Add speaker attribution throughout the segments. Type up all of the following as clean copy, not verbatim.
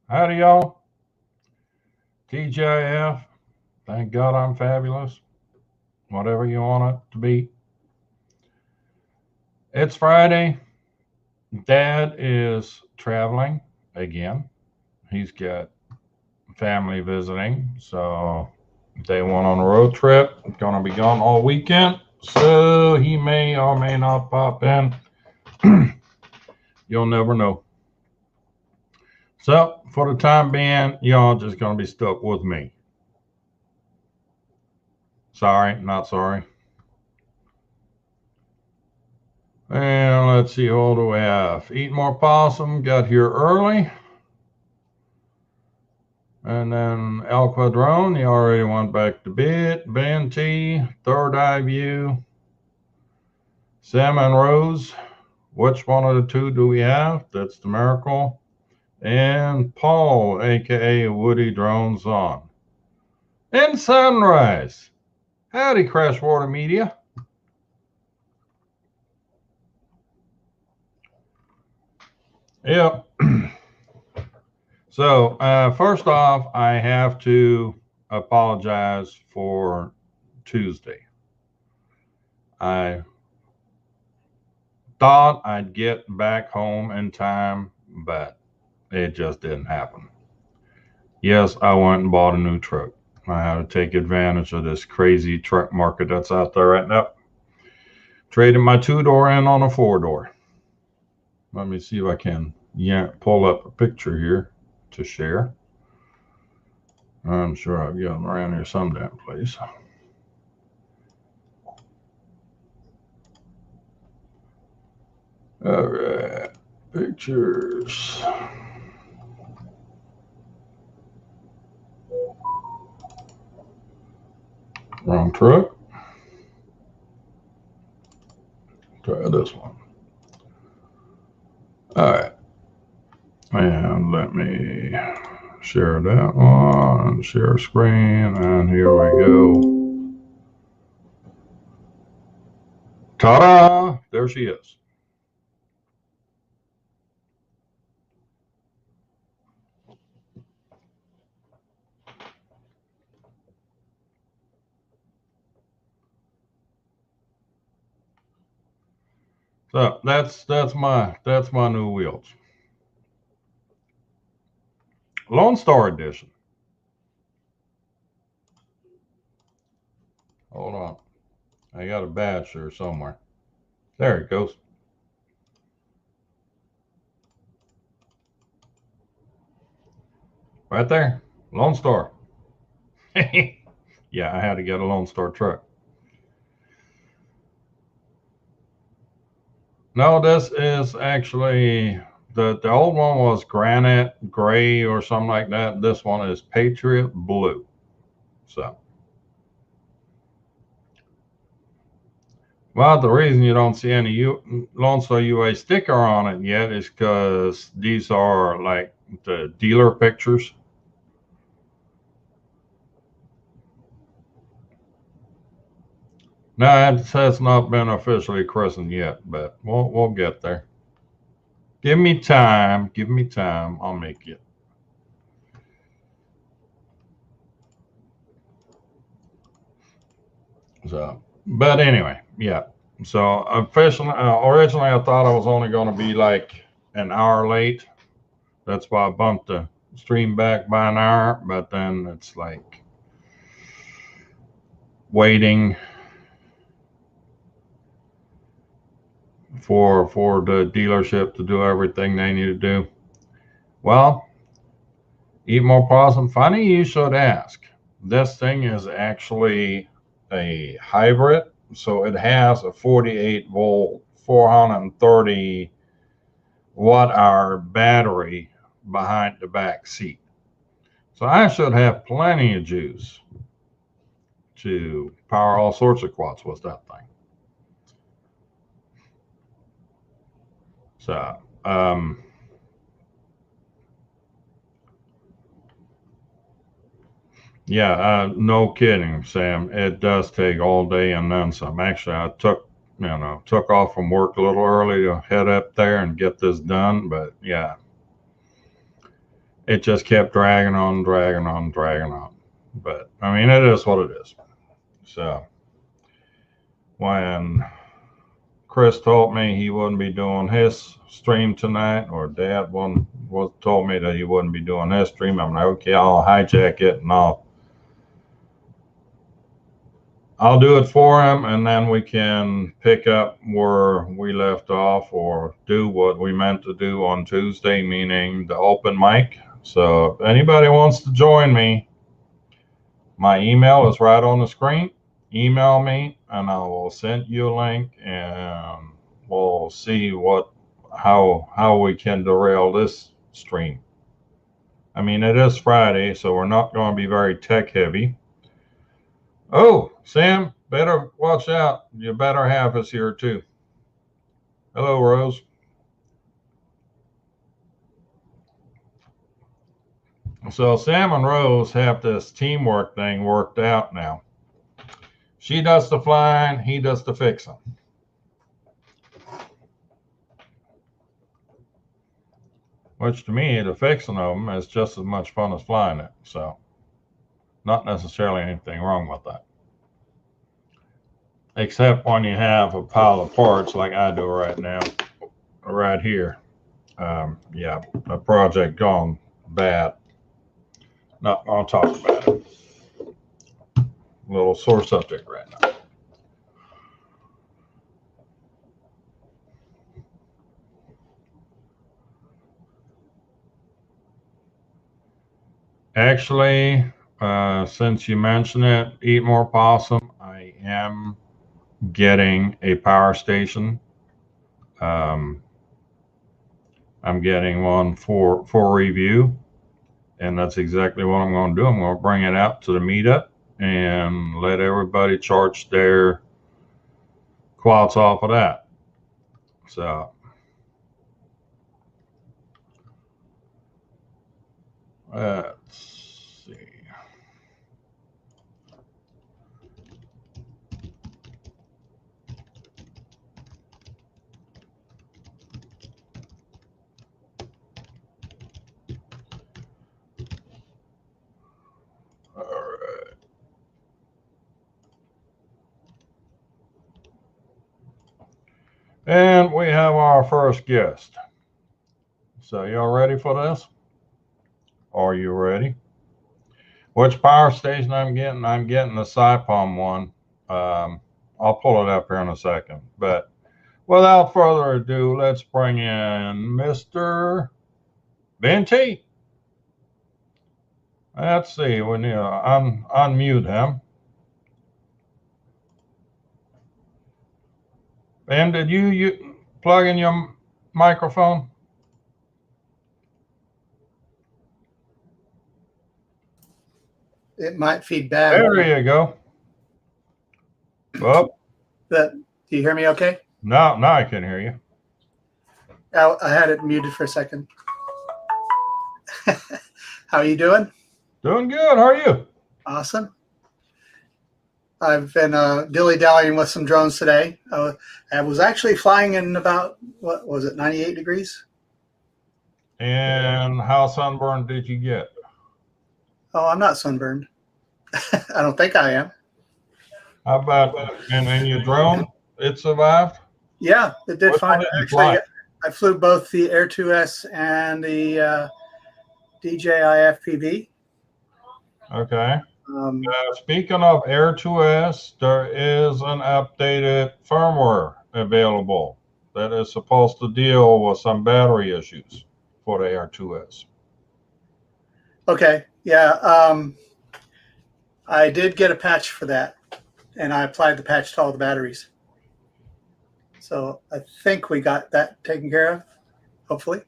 Speaker 1: Howdy, y'all. TGIF. Thank God I'm fabulous. Whatever you want it to be. It's Friday. Dad is traveling again. He's got family visiting. So they went on a road trip. Gonna be gone all weekend. So he may or may not pop in. You'll never know. So for the time being, y'all just gonna be stuck with me. Sorry, not sorry. And let's see, what do we have? Eat More Possum got here early. And then El Quadrone, he already went back to bed. Ben T, Third Eye View. Sam and Rose, which one of the two do we have? That's the miracle. And Paul, aka Woody Drones On. And Sunrise. Howdy, Crashwater Media. Yep. So, first off, I have to apologize for Tuesday. I thought I'd get back home in time, but it just didn't happen. Yes, I went and bought a new truck. I had to take advantage of this crazy truck market that's out there right now. Traded my 2-door in on a 4-door. Let me see if I can pull up a picture here to share. I'm sure I've got them around here some damn place. All right, pictures. Wrong truck. Try this one. All right. And let me share that one, share screen, and here we go. Ta-da! There she is. So that's my new wheels. Lone Star Edition. Hold on. I got a badge here somewhere. There it goes. Right there. Lone Star. Yeah, I had to get a Lone Star truck. No, this is actually the old one was granite gray or something like that. This one is Patriot blue. So, well, the reason you don't see any Lone Star UA sticker on it yet is because these are like the dealer pictures. No, it has not been officially christened yet, but we'll get there. Give me time. Give me time. I'll make it. So, but anyway, yeah. So officially, originally I thought I was only going to be like an hour late. That's why I bumped the stream back by an hour. But then it's like waiting for the dealership to do everything they need to do. Well, Eat More Possum. Funny you should ask. This thing is actually a hybrid, so it has a 48 volt, 430 watt hour battery behind the back seat. So I should have plenty of juice to power all sorts of quads with that thing. So, yeah, no kidding, Sam. It does take all day and then some. Actually, I took off from work a little early to head up there and get this done. But yeah, it just kept dragging on, dragging on, dragging on. But I mean, it is what it is. So when Chris told me he wouldn't be doing his stream tonight, or Dad told me that he wouldn't be doing his stream, I'm like, okay, I'll hijack it and I'll do it for him, and then we can pick up where we left off or do what we meant to do on Tuesday, meaning the open mic. So if anybody wants to join me, my email is right on the screen. Email me and I will send you a link, and we'll see how we can derail this stream. I mean, it is Friday, so we're not going to be very tech heavy. Oh, Sam, better watch out. Your better half is here too. Hello, Rose. So Sam and Rose have this teamwork thing worked out now. She does the flying, he does the fixing. Which to me, the fixing of them is just as much fun as flying it. So not necessarily anything wrong with that. Except when you have a pile of parts like I do right now, right here. Yeah, a project gone bad. Not gonna talk about it. A little sore subject right now. Actually, since you mentioned it, Eat More Possum, I am getting a power station. I'm getting one for review, and that's exactly what I'm going to do. I'm going to bring it out to the meetup and let everybody charge their quads off of that. So let's see. All right. And we have our first guest. So y'all ready for this? Are you ready? Which power station I'm getting? I'm getting the SciPalm one. I'll pull it up here in a second. But without further ado, let's bring in Mr. Venti. Let's see. We need to unmute him. Ben, did you plug in your microphone?
Speaker 2: It might feed back.
Speaker 1: There you go. Well,
Speaker 2: do you hear me okay?
Speaker 1: now I can hear you.
Speaker 2: I had it muted for a second. How are you doing?
Speaker 1: Doing good. How are you?
Speaker 2: Awesome. I've been dilly-dallying with some drones today. I was actually flying in about, what was it, 98 degrees?
Speaker 1: And how sunburned did you get?
Speaker 2: Oh, I'm not sunburned. I don't think I am.
Speaker 1: How about in your drone? It survived?
Speaker 2: Yeah, it did fine. Actually, I flew both the Air 2S and the DJI FPV.
Speaker 1: Okay. Speaking of Air 2S, there is an updated firmware available that is supposed to deal with some battery issues for the Air 2S.
Speaker 2: Okay. Yeah. I did get a patch for that, and I applied the patch to all the batteries. So I think we got that taken care of, hopefully.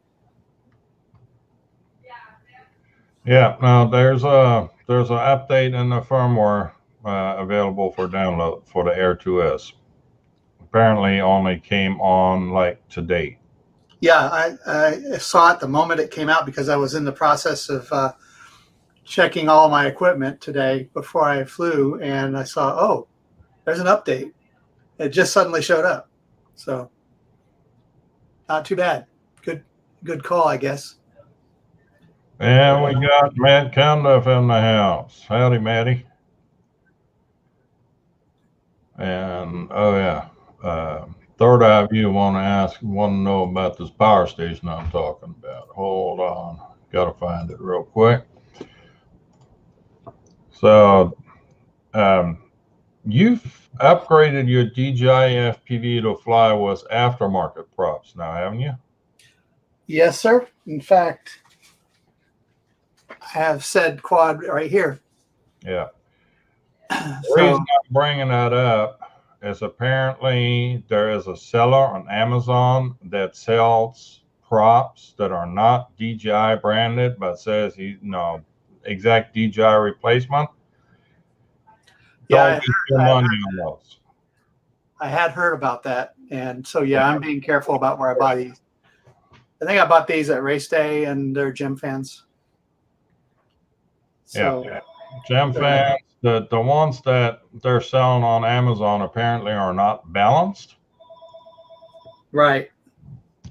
Speaker 1: Yeah, now there's an update in the firmware available for download for the Air 2S. Apparently only came on like today.
Speaker 2: Yeah, I saw it the moment it came out because I was in the process of checking all my equipment today before I flew, and I saw, oh, there's an update. It just suddenly showed up. So not too bad. Good call, I guess.
Speaker 1: And we got Matt Cundiff in the house. Howdy, Matty. And oh yeah, third eye view want to know about this power station I'm talking about. Hold on, gotta find it real quick. So, you've upgraded your DJI FPV to fly with aftermarket props now, haven't you?
Speaker 2: Yes, sir. In fact, I have said quad right here.
Speaker 1: Yeah. The
Speaker 2: So
Speaker 1: reason I'm bringing that up is apparently there is a seller on Amazon that sells props that are not DJI branded, but says exact DJI replacement.
Speaker 2: yeah,
Speaker 1: Don't waste your money on those.
Speaker 2: I had heard about that, and so yeah, I'm being careful about where I buy these. I think I bought these at Race Day, and they're gym fans. So,
Speaker 1: Yeah, gem fans. The ones that they're selling on Amazon apparently are not balanced,
Speaker 2: right.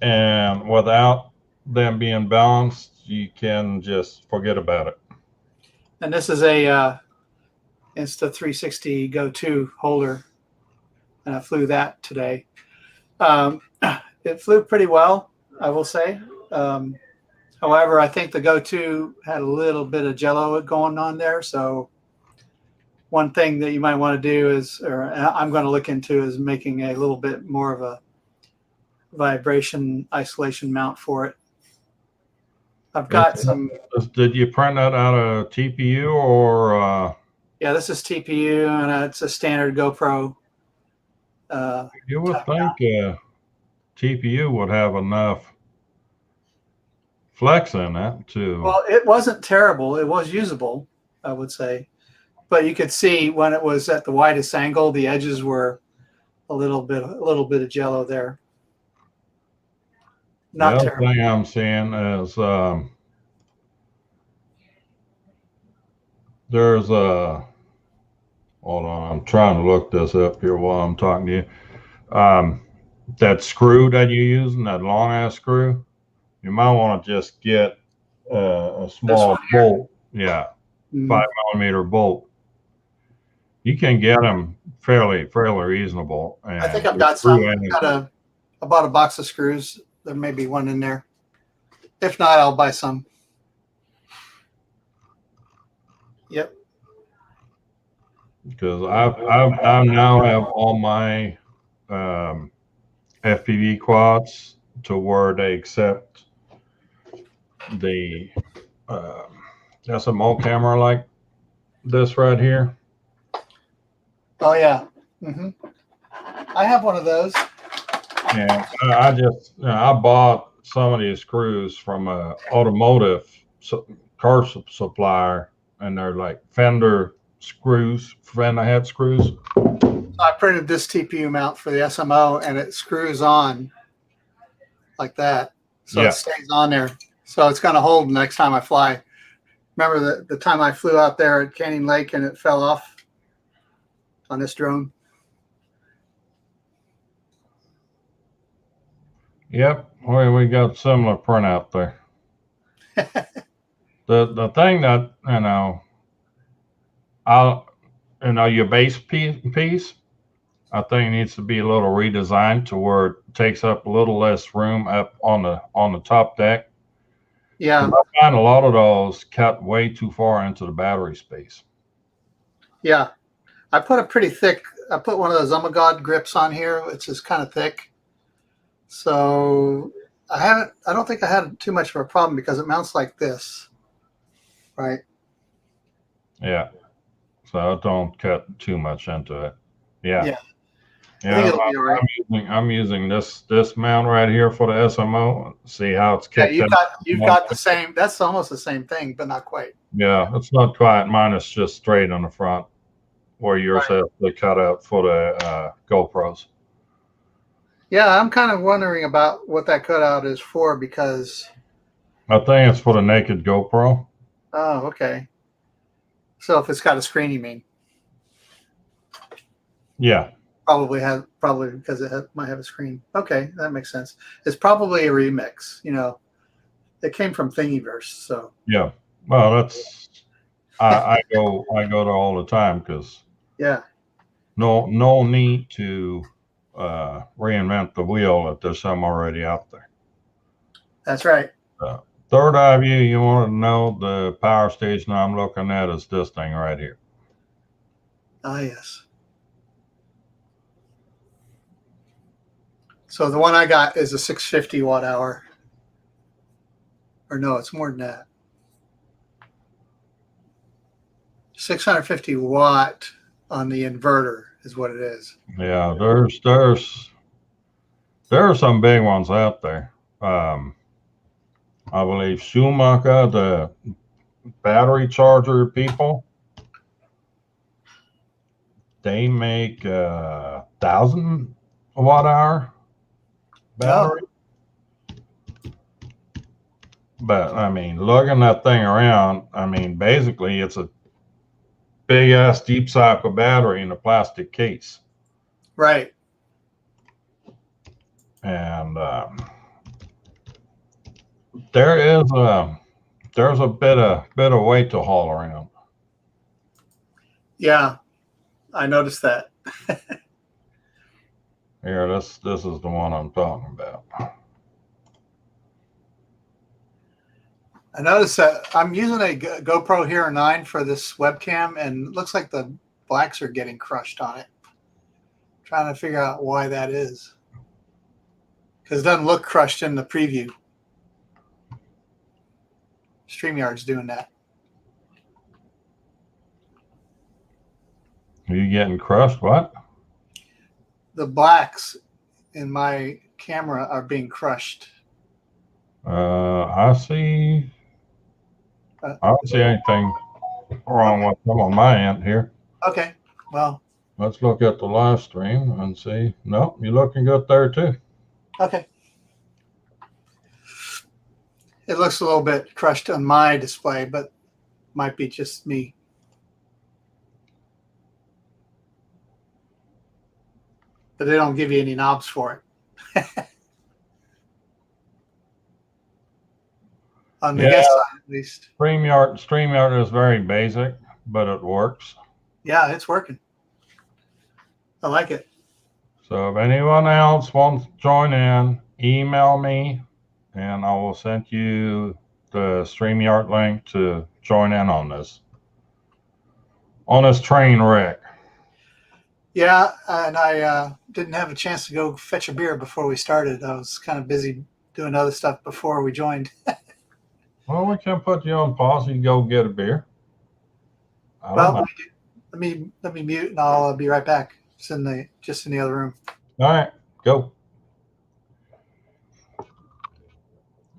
Speaker 1: and without them being balanced, you can just forget about it.
Speaker 2: And this is a Insta360 Go 2 holder, and I flew that today. It flew pretty well, I will say. However, I think the Go 2 had a little bit of jello going on there. So one thing that you might want to do is, or I'm going to look into, is making a little bit more of a vibration isolation mount for it. I've got some.
Speaker 1: Did you print that out of TPU or?
Speaker 2: Yeah, this is TPU, and it's a standard GoPro.
Speaker 1: You would think TPU would have enough flex in it to.
Speaker 2: Well, it wasn't terrible. It was usable, I would say. But you could see when it was at the widest angle, the edges were a little bit of jello there. Not
Speaker 1: the other
Speaker 2: terrible.
Speaker 1: thing I'm seeing is there's a. Hold on, I'm trying to look this up here while I'm talking to you. That screw that you're using, that long ass screw, you might want to just get a small bolt. Yeah,
Speaker 2: Mm-hmm.
Speaker 1: 5 millimeter bolt. You can get them fairly reasonable. And
Speaker 2: I think I've got some. I bought a box of screws. There may be one in there. If not, I'll buy some. Yep.
Speaker 1: Because I now have all my FPV quads to where they accept the SMO camera like this right here.
Speaker 2: Oh yeah. Mm-hmm. I have one of those.
Speaker 1: And I bought some of these screws from a automotive car supplier, and they're like Fender screws, Fender head screws.
Speaker 2: I printed this TPU mount for the SMO, and it screws on like that, so it stays on there. So it's going to hold next time I fly. Remember the time I flew out there at Canyon Lake and it fell off on this drone?
Speaker 1: Yep, we got similar printout there. The thing that your base piece, I think needs to be a little redesigned to where it takes up a little less room up on the top deck.
Speaker 2: Yeah,
Speaker 1: I find a lot of those cut way too far into the battery space.
Speaker 2: Yeah, I put I put one of those Omagod grips on here, which is kind of thick. So I don't think I had too much of a problem because it mounts like this, right?
Speaker 1: Yeah. So don't cut too much into it. Yeah.
Speaker 2: I think it'll be all right.
Speaker 1: I'm using this mount right here for the SMO. See how it's kicked.
Speaker 2: Yeah, you've got the same. That's almost the same thing, but not quite.
Speaker 1: Yeah, it's not quite. Mine is just straight on the front, where yours has the cutout for the GoPros.
Speaker 2: Yeah, I'm kind of wondering about what that cutout is for because
Speaker 1: I think it's for the naked GoPro.
Speaker 2: Oh, okay. So if it's got a screen, you mean?
Speaker 1: Yeah.
Speaker 2: Probably because it might have a screen. Okay, that makes sense. It's probably a remix, It came from Thingiverse, so
Speaker 1: Yeah. Well, that's I go there all the time because
Speaker 2: yeah,
Speaker 1: no need to reinvent the wheel if there's some already out there.
Speaker 2: that's right.
Speaker 1: Third eye view, you want to know the power station I'm looking at is this thing right here.
Speaker 2: Ah, yes. So the one I got is a 650 watt hour. Or no, it's more than that. 650 watt on the inverter is what it is.
Speaker 1: Yeah, there are some big ones out there. I believe Schumacher, the battery charger people, they make 1,000 watt hour battery.
Speaker 2: Oh,
Speaker 1: But I mean, lugging that thing around, I mean, basically it's a big ass deep cycle battery in a plastic case.
Speaker 2: right.
Speaker 1: And there's a bit of weight to haul around.
Speaker 2: Yeah, I noticed that.
Speaker 1: Here, this is the one I'm talking about.
Speaker 2: I noticed that I'm using a GoPro Hero 9 for this webcam, and it looks like the blacks are getting crushed on it. Trying to figure out why that is. Because it doesn't look crushed in the preview. StreamYard's doing that.
Speaker 1: Are you getting crushed? What?
Speaker 2: The blacks in my camera are being crushed.
Speaker 1: I see. I don't see anything wrong with them on my end here.
Speaker 2: Okay, well,
Speaker 1: Let's look at the live stream and see. Nope, you're looking good there too.
Speaker 2: okay. It looks a little bit crushed on my display, but might be just me. But they don't give you any knobs for it. On the guest side, at least.
Speaker 1: StreamYard is very basic, but it works.
Speaker 2: Yeah, it's working. I like it.
Speaker 1: So if anyone else wants to join in, email me and I will send you the StreamYard link to join in on this train wreck.
Speaker 2: Yeah, and I didn't have a chance to go fetch a beer before we started. I was kind of busy doing other stuff before we joined.
Speaker 1: Well, we can put you on pause. You can go get a beer.
Speaker 2: Well, let me mute, and I'll be right back. It's just in the other room.
Speaker 1: All right, go.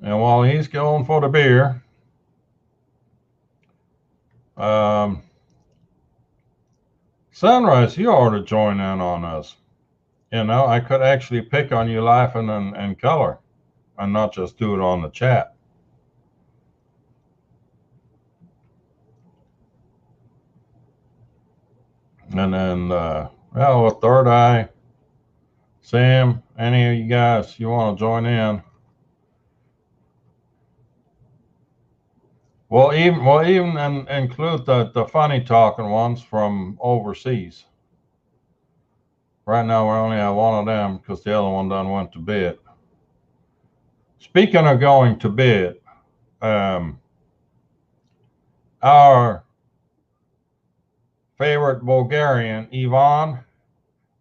Speaker 1: And while he's going for the beer, Sunrise, you ought to join in on us. You know, I could actually pick on you laughing in color and not just do it on the chat. And then, well, with Third Eye, Sam, any of you guys, you want to join in? We'll even include the funny talking ones from overseas. Right now, we only have one of them because the other one done went to bed. Speaking of going to bed, our favorite Bulgarian, Ivan,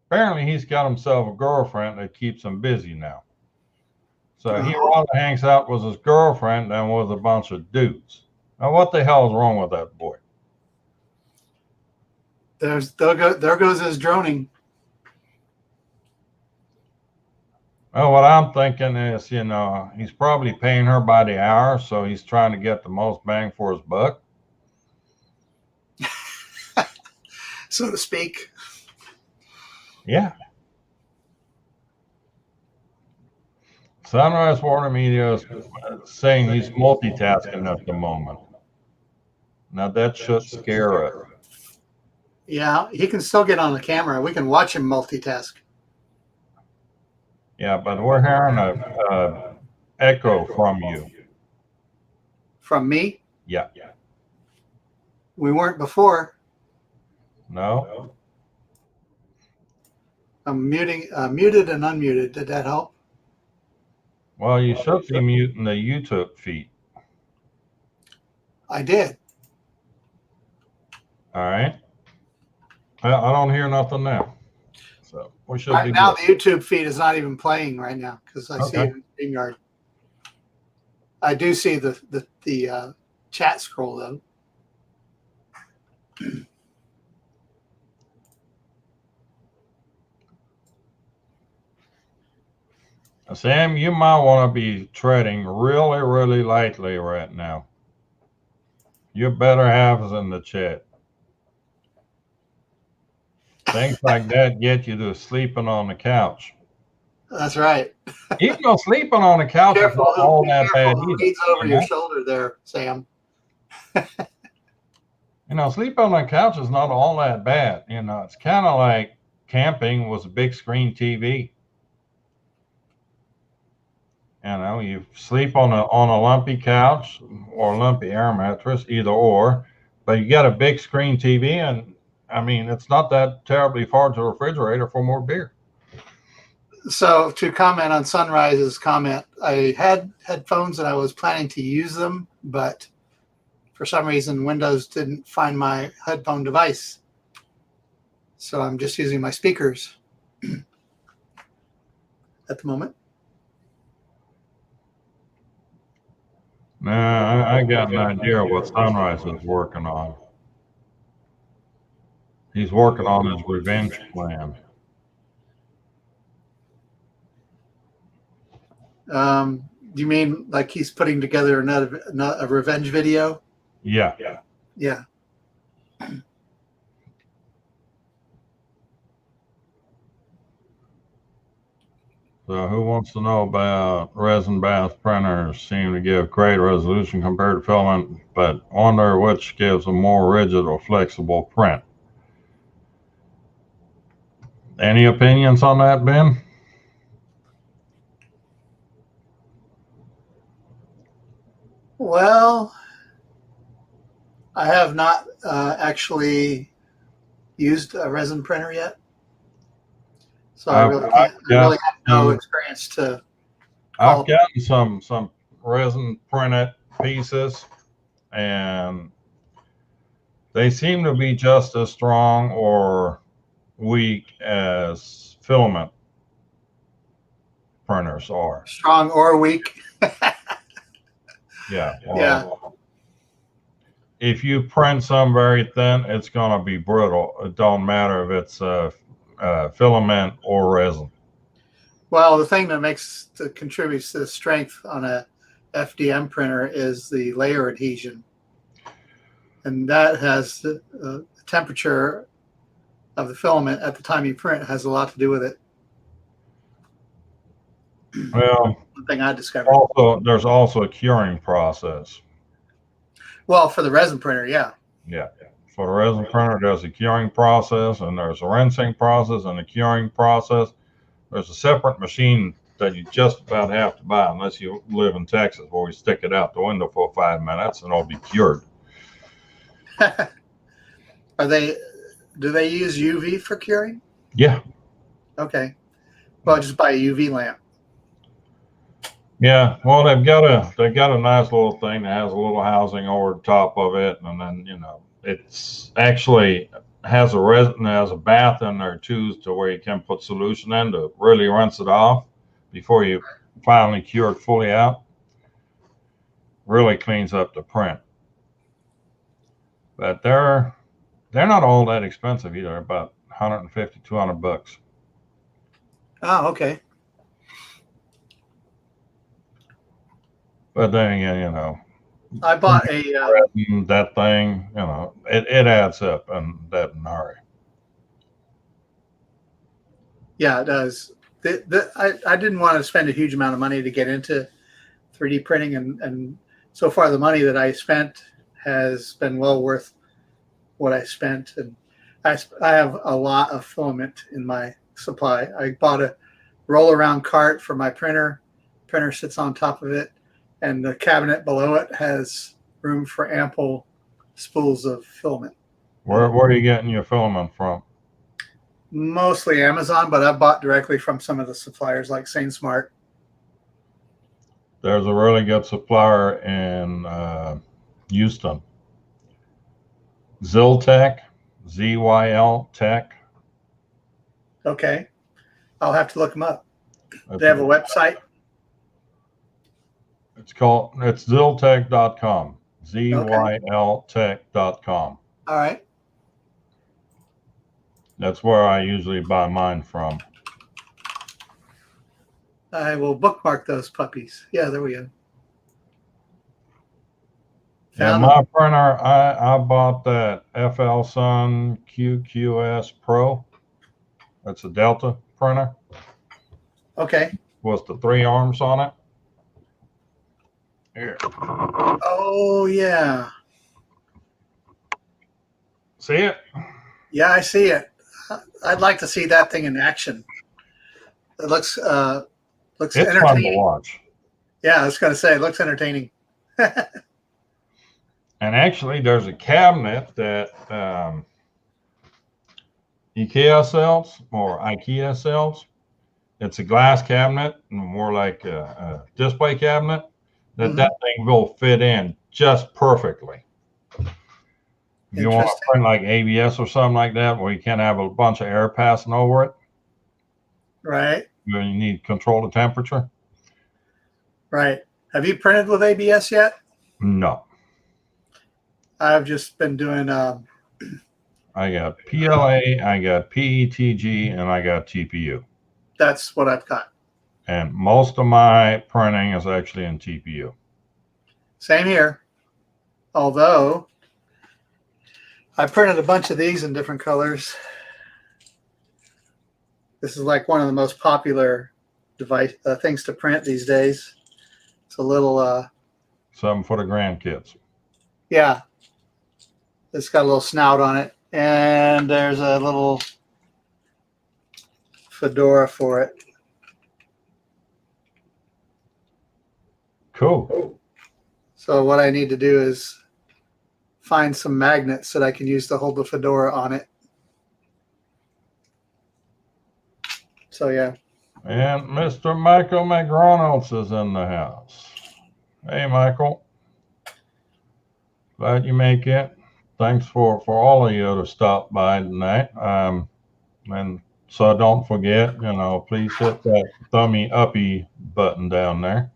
Speaker 1: apparently he's got himself a girlfriend that keeps him busy now. So he rather hangs out with his girlfriend than with a bunch of dudes. Now, what the hell is wrong with that boy?
Speaker 2: There goes his droning.
Speaker 1: Well, what I'm thinking is, you know, he's probably paying her by the hour, so he's trying to get the most bang for his buck.
Speaker 2: So to speak.
Speaker 1: Yeah. Sunrise Water Media is saying he's multitasking at the moment. Now, that should scare us.
Speaker 2: Yeah, he can still get on the camera. We can watch him multitask.
Speaker 1: Yeah, but we're hearing a echo from you.
Speaker 2: From me?
Speaker 1: Yeah.
Speaker 2: We weren't before.
Speaker 1: No?
Speaker 2: I'm muted and unmuted. Did that help?
Speaker 1: Well, you should be muting the YouTube feed.
Speaker 2: I did.
Speaker 1: All right. I don't hear nothing now. So we should be
Speaker 2: Now
Speaker 1: good.
Speaker 2: the YouTube feed is not even playing right now because I see it in StreamYard. I do see the chat scroll though.
Speaker 1: Sam, you might want to be treading really, really lightly right now. Your better half is in the chat. Things like that get you to sleeping on the couch.
Speaker 2: That's right.
Speaker 1: Even though sleeping on the couch is not all that bad
Speaker 2: who
Speaker 1: either.
Speaker 2: reads over your shoulder there, Sam.
Speaker 1: Sleeping on the couch is not all that bad. It's kind of like camping with a big screen TV. You sleep on a lumpy couch or a lumpy air mattress, either or, but you got a big screen TV, and it's not that terribly far to the refrigerator for more beer.
Speaker 2: So to comment on Sunrise's comment, I had headphones and I was planning to use them, but for some reason Windows didn't find my headphone device. So I'm just using my speakers at the moment.
Speaker 1: Nah, I got an idea of what Sunrise is working on. He's working on his revenge plan.
Speaker 2: Do you mean like he's putting together a revenge video?
Speaker 1: Yeah. So who wants to know about resin bath printers? Seem to give great resolution compared to filament, but wonder which gives a more rigid or flexible print. Any opinions on that, Ben?
Speaker 2: Well, I have not actually used a resin printer yet, so I really have no experience to.
Speaker 1: I've gotten some resin printed pieces, and they seem to be just as strong or weak as filament printers are.
Speaker 2: Strong or weak?
Speaker 1: Yeah.
Speaker 2: Yeah.
Speaker 1: If you print some very thin, it's going to be brittle. It don't matter if it's filament or resin.
Speaker 2: Well, the thing that contributes to the strength on a FDM printer is the layer adhesion, and that has the temperature of the filament at the time you print has a lot to do with it.
Speaker 1: Well,
Speaker 2: one thing I discovered.
Speaker 1: There's also a curing process.
Speaker 2: Well, for the resin printer, yeah.
Speaker 1: Yeah. For the resin printer, there's a curing process, and there's a rinsing process and a curing process. There's a separate machine that you just about have to buy unless you live in Texas, where we stick it out the window for 5 minutes and it'll be cured.
Speaker 2: Do they use UV for curing?
Speaker 1: Yeah.
Speaker 2: Okay. Well, just buy a UV lamp.
Speaker 1: Yeah. Well, they've got a nice little thing that has a little housing over the top of it, and then it's actually has a bath in there too, to where you can put solution in to really rinse it off before you finally cure it fully out. Really cleans up the print. But they're not all that expensive either. About $150, $200.
Speaker 2: Oh, okay.
Speaker 1: But then again,
Speaker 2: I bought
Speaker 1: that thing, it adds up in that hurry.
Speaker 2: Yeah, it does. I didn't want to spend a huge amount of money to get into 3D printing, and so far the money that I spent has been well worth what I spent. And I have a lot of filament in my supply. I bought a roll around cart for my printer. Printer sits on top of it, and the cabinet below it has room for ample spools of filament.
Speaker 1: Where are you getting your filament from?
Speaker 2: Mostly Amazon, but I've bought directly from some of the suppliers like SaneSmart.
Speaker 1: There's a really good supplier in Houston. Zyltech, ZYL Tech.
Speaker 2: Okay. I'll have to look them up. They have a website?
Speaker 1: It's zyltech.com. ZYLtech.com.
Speaker 2: All right.
Speaker 1: That's where I usually buy mine from.
Speaker 2: I will bookmark those puppies. Yeah, there we go.
Speaker 1: Yeah, my printer, I bought that FL Sun QQS Pro. That's a Delta printer.
Speaker 2: Okay.
Speaker 1: With the 3 arms on it. Here.
Speaker 2: Oh, yeah.
Speaker 1: See it?
Speaker 2: Yeah, I see it. I'd like to see that thing in action. It looks
Speaker 1: it's
Speaker 2: entertaining.
Speaker 1: Fun to watch.
Speaker 2: Yeah, I was going to say, it looks entertaining.
Speaker 1: And actually, there's a cabinet that IKEA sells, or IKEA sells. It's a glass cabinet, more like a display cabinet, that thing will fit in just perfectly. If you want to print like ABS or something like that, where you can't have a bunch of air passing over it.
Speaker 2: Right.
Speaker 1: You need control the temperature.
Speaker 2: Right. Have you printed with ABS yet?
Speaker 1: No.
Speaker 2: I've just been doing.
Speaker 1: I got PLA, I got PETG, and I got TPU.
Speaker 2: That's what I've got.
Speaker 1: And most of my printing is actually in TPU.
Speaker 2: Same here. Although I printed a bunch of these in different colors. This is like one of the most popular things to print these days. It's a little.
Speaker 1: Something for the grandkids.
Speaker 2: Yeah. It's got a little snout on it. And there's a little fedora for it.
Speaker 1: Cool.
Speaker 2: So what I need to do is find some magnets that I can use to hold the fedora on it. So yeah.
Speaker 1: And Mr. Michael McReynolds is in the house. Hey, Michael. Glad you make it. Thanks for all of you to stop by tonight. And so don't forget, please hit that thumbie uppy button down there.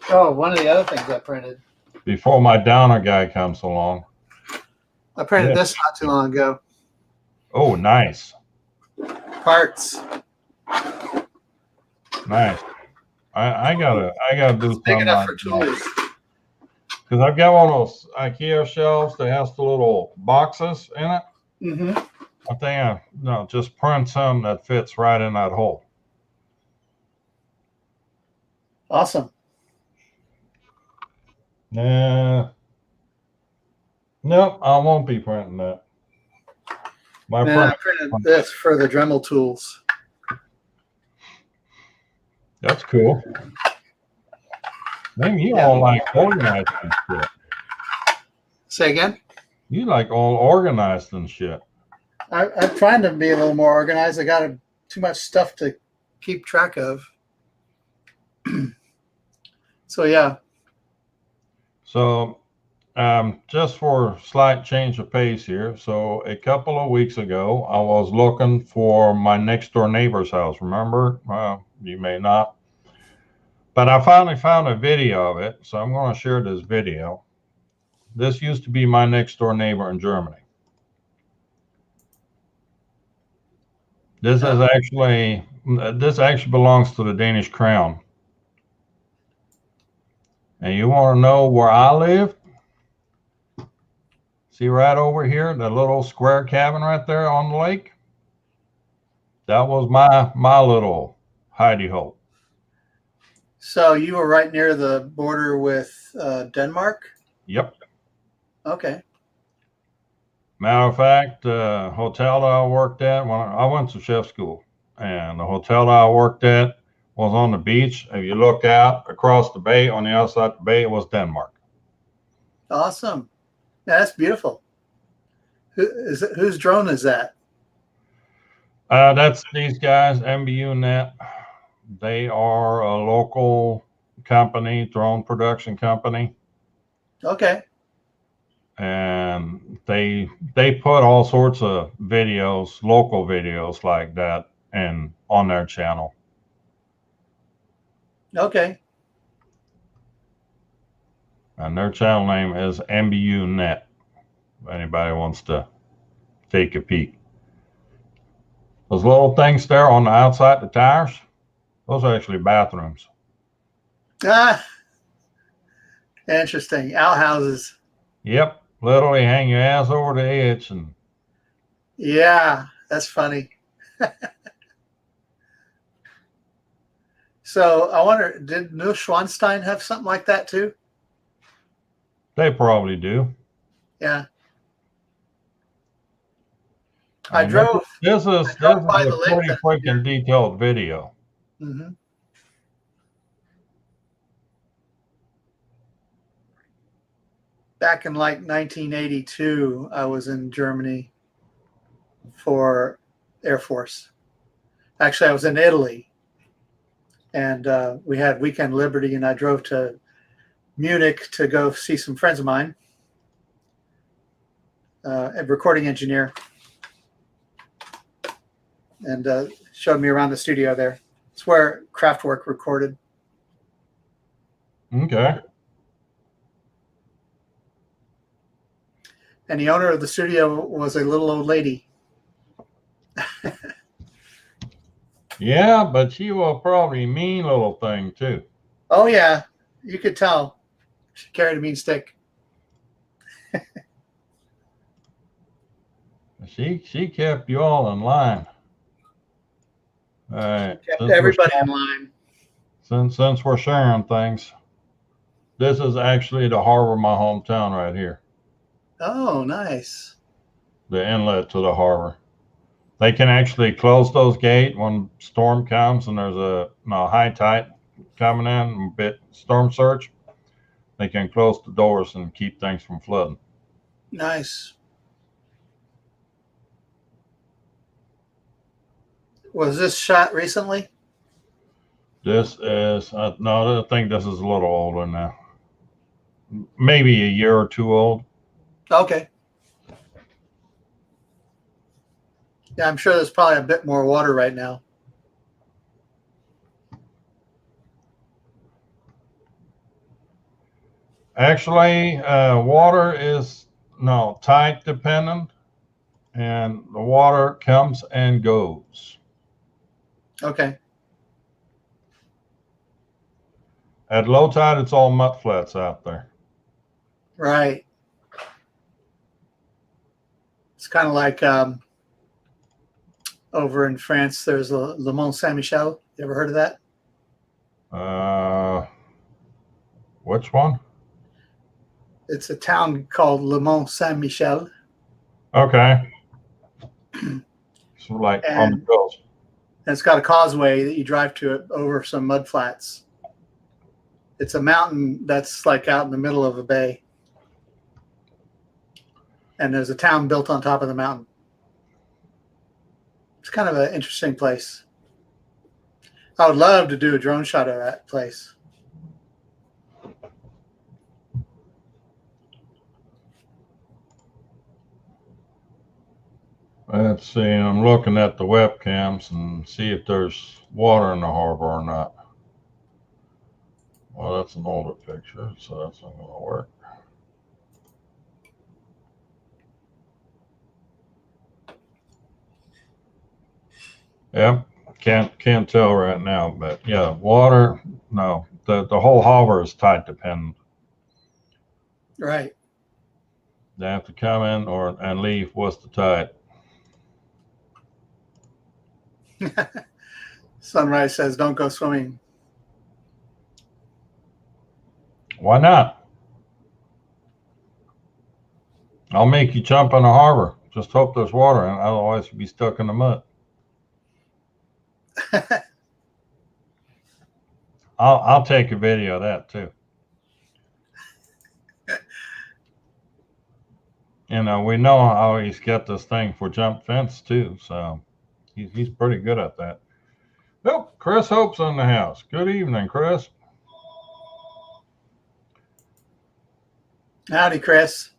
Speaker 2: Oh, one of the other things I printed.
Speaker 1: Before my downer guy comes along.
Speaker 2: I printed this not too long ago.
Speaker 1: Oh, nice.
Speaker 2: Parts.
Speaker 1: Nice. I gotta do something.
Speaker 2: Big enough for tools.
Speaker 1: Because I've got one of those IKEA shelves that has the little boxes in it.
Speaker 2: Mm-hmm.
Speaker 1: I think just print some that fits right in that hole.
Speaker 2: Awesome.
Speaker 1: Nah. Nope, I won't be printing that.
Speaker 2: I printed this for the Dremel tools.
Speaker 1: That's cool. Maybe you all like organized and shit.
Speaker 2: Say again?
Speaker 1: You like all organized and shit.
Speaker 2: I'm trying to be a little more organized. I got too much stuff to keep track of. So, yeah.
Speaker 1: So, just for slight change of pace here. So, a couple of weeks ago, I was looking for my next door neighbor's house. Remember? You may not. But I finally found a video of it. So, I'm going to share this video. This used to be my next door neighbor in Germany. This actually belongs to the Danish crown. And you want to know where I live? See right over here, the little square cabin right there on the lake? That was my little hidey hole.
Speaker 2: So you were right near the border with Denmark?
Speaker 1: Yep.
Speaker 2: Okay.
Speaker 1: Matter of fact, the hotel that I worked at, when I went to chef school, and the hotel that I worked at was on the beach. If you look out across the bay, on the other side of the bay, it was Denmark.
Speaker 2: Awesome. Yeah, that's beautiful. Whose drone is that?
Speaker 1: That's these guys, MBU Net. They are a local company, drone production company,
Speaker 2: Okay.
Speaker 1: and they put all sorts of videos, local videos like that, and on their channel.
Speaker 2: Okay.
Speaker 1: And their channel name is MBU Net. If anybody wants to take a peek. Those little things there on the outside the tires, those are actually bathrooms.
Speaker 2: Ah, interesting. Outhouses.
Speaker 1: Yep, literally hang your ass over the edge and
Speaker 2: Yeah, that's funny. So I wonder, did Neuschwanstein have something like that too?
Speaker 1: they probably do.
Speaker 2: Yeah. I
Speaker 1: And this,
Speaker 2: drove
Speaker 1: this
Speaker 2: I
Speaker 1: is this
Speaker 2: drove
Speaker 1: is
Speaker 2: by
Speaker 1: a
Speaker 2: the lake
Speaker 1: pretty
Speaker 2: this
Speaker 1: quick
Speaker 2: year.
Speaker 1: and detailed video.
Speaker 2: Hmm. Back in like 1982, I was in Germany for Air Force. Actually, I was in Italy, and we had weekend liberty, and I drove to Munich to go see some friends of mine, a recording engineer, and showed me around the studio there. It's where Kraftwerk recorded.
Speaker 1: Okay.
Speaker 2: And the owner of the studio was a little old lady.
Speaker 1: Yeah, but she was probably a mean little thing too.
Speaker 2: Oh yeah, you could tell she carried a mean stick.
Speaker 1: She kept you all in line. All right.
Speaker 2: Kept everybody in line.
Speaker 1: Since we're sharing things, this is actually the harbor of my hometown right here.
Speaker 2: Oh, nice.
Speaker 1: The inlet to the harbor. They can actually close those gates when storm comes and there's a high tide coming in, a bit storm surge. They can close the doors and keep things from flooding.
Speaker 2: Nice. Was this shot recently?
Speaker 1: This is no, I think this is a little older now, maybe a year or two old.
Speaker 2: Okay. Yeah, I'm sure there's probably a bit more water right now.
Speaker 1: Actually, water is no tide dependent, and the water comes and goes.
Speaker 2: Okay.
Speaker 1: At low tide, it's all mud flats out there.
Speaker 2: Right. It's kind of like over in France, there's Le Mont Saint Michel. You ever heard of that?
Speaker 1: Uh, which one?
Speaker 2: It's a town called Le Mont Saint Michel.
Speaker 1: Okay, so like on the
Speaker 2: And
Speaker 1: coast.
Speaker 2: it's got a causeway that you drive to it over some mud flats. It's a mountain that's like out in the middle of a bay. And there's a town built on top of the mountain. It's kind of an interesting place. I would love to do a drone shot of that place.
Speaker 1: Let's see. I'm looking at the webcams and see if there's water in the harbor or not. Well, that's an older picture, so that's not going to work. Yep, can't tell right now, but yeah, water. No, the whole harbor is tide dependent.
Speaker 2: Right.
Speaker 1: They have to come in or and leave. What's the tide?
Speaker 2: Sunrise says, don't go swimming.
Speaker 1: Why not? I'll make you jump in the harbor. Just hope there's water, and otherwise you'll be stuck in the mud. I'll take a video of that too. you know, we know how he's got this thing for jump fence too, so he's pretty good at that. Oh, Chris Hope's in the house. Good evening, Chris.
Speaker 2: Howdy, Chris.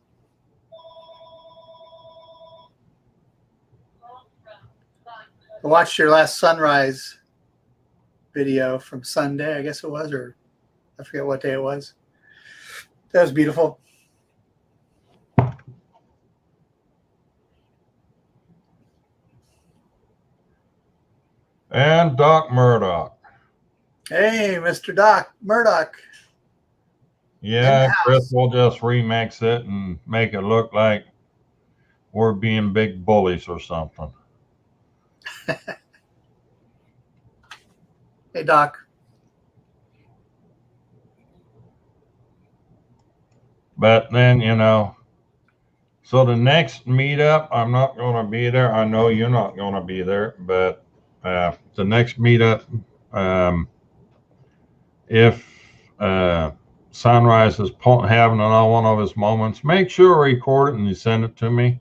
Speaker 2: I watched your last sunrise video from Sunday, I guess it was, or I forget what day it was. That was beautiful.
Speaker 1: And Doc Murdoch.
Speaker 2: Hey, Mr. Doc Murdoch.
Speaker 1: Yeah, Chris will just remix it and make it look like we're being big bullies or something.
Speaker 2: Hey, Doc.
Speaker 1: But then, you know, so the next meetup, I'm not going to be there. I know you're not going to be there, but the next meetup, if Sunrise is having another one of his moments, make sure to record it and you send it to me.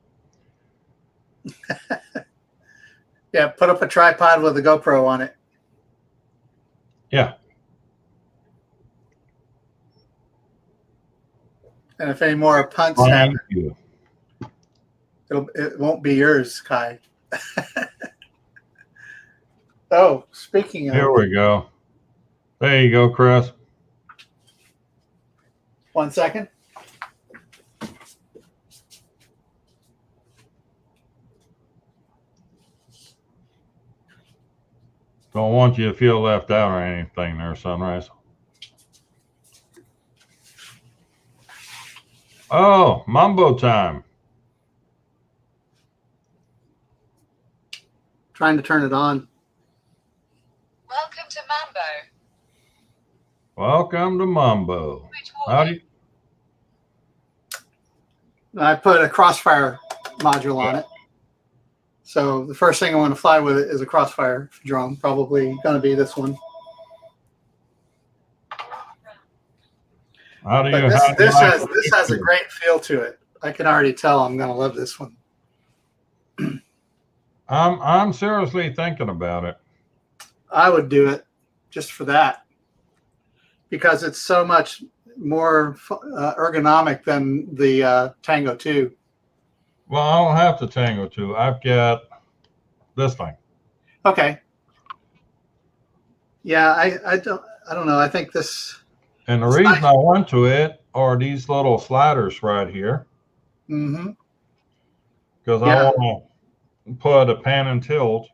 Speaker 2: Yeah, put up a tripod with a GoPro on it.
Speaker 1: Yeah.
Speaker 2: And if any more punts happen, it won't be yours, Kai. Oh, speaking of.
Speaker 1: Here we go. There you go, Chris.
Speaker 2: 1 second.
Speaker 1: Don't want you to feel left out or anything there, Sunrise. Oh, Mambo time.
Speaker 2: Trying to turn it on.
Speaker 3: Welcome to Mambo.
Speaker 1: Welcome to Mambo. How do you...
Speaker 2: I put a Crossfire module on it. So the first thing I want to fly with it is a Crossfire drone. Probably going to be this one.
Speaker 1: How do you?
Speaker 2: This has a great feel to it. I can already tell I'm going to love this one.
Speaker 1: I'm seriously thinking about it.
Speaker 2: I would do it just for that because it's so much more ergonomic than the Tango 2.
Speaker 1: Well, I don't have the Tango 2. I've got this thing.
Speaker 2: Okay. Yeah, I don't know. I think this.
Speaker 1: And the reason I went to it are these little sliders right here.
Speaker 2: Mm-hmm.
Speaker 1: Because I want to put a pan and tilt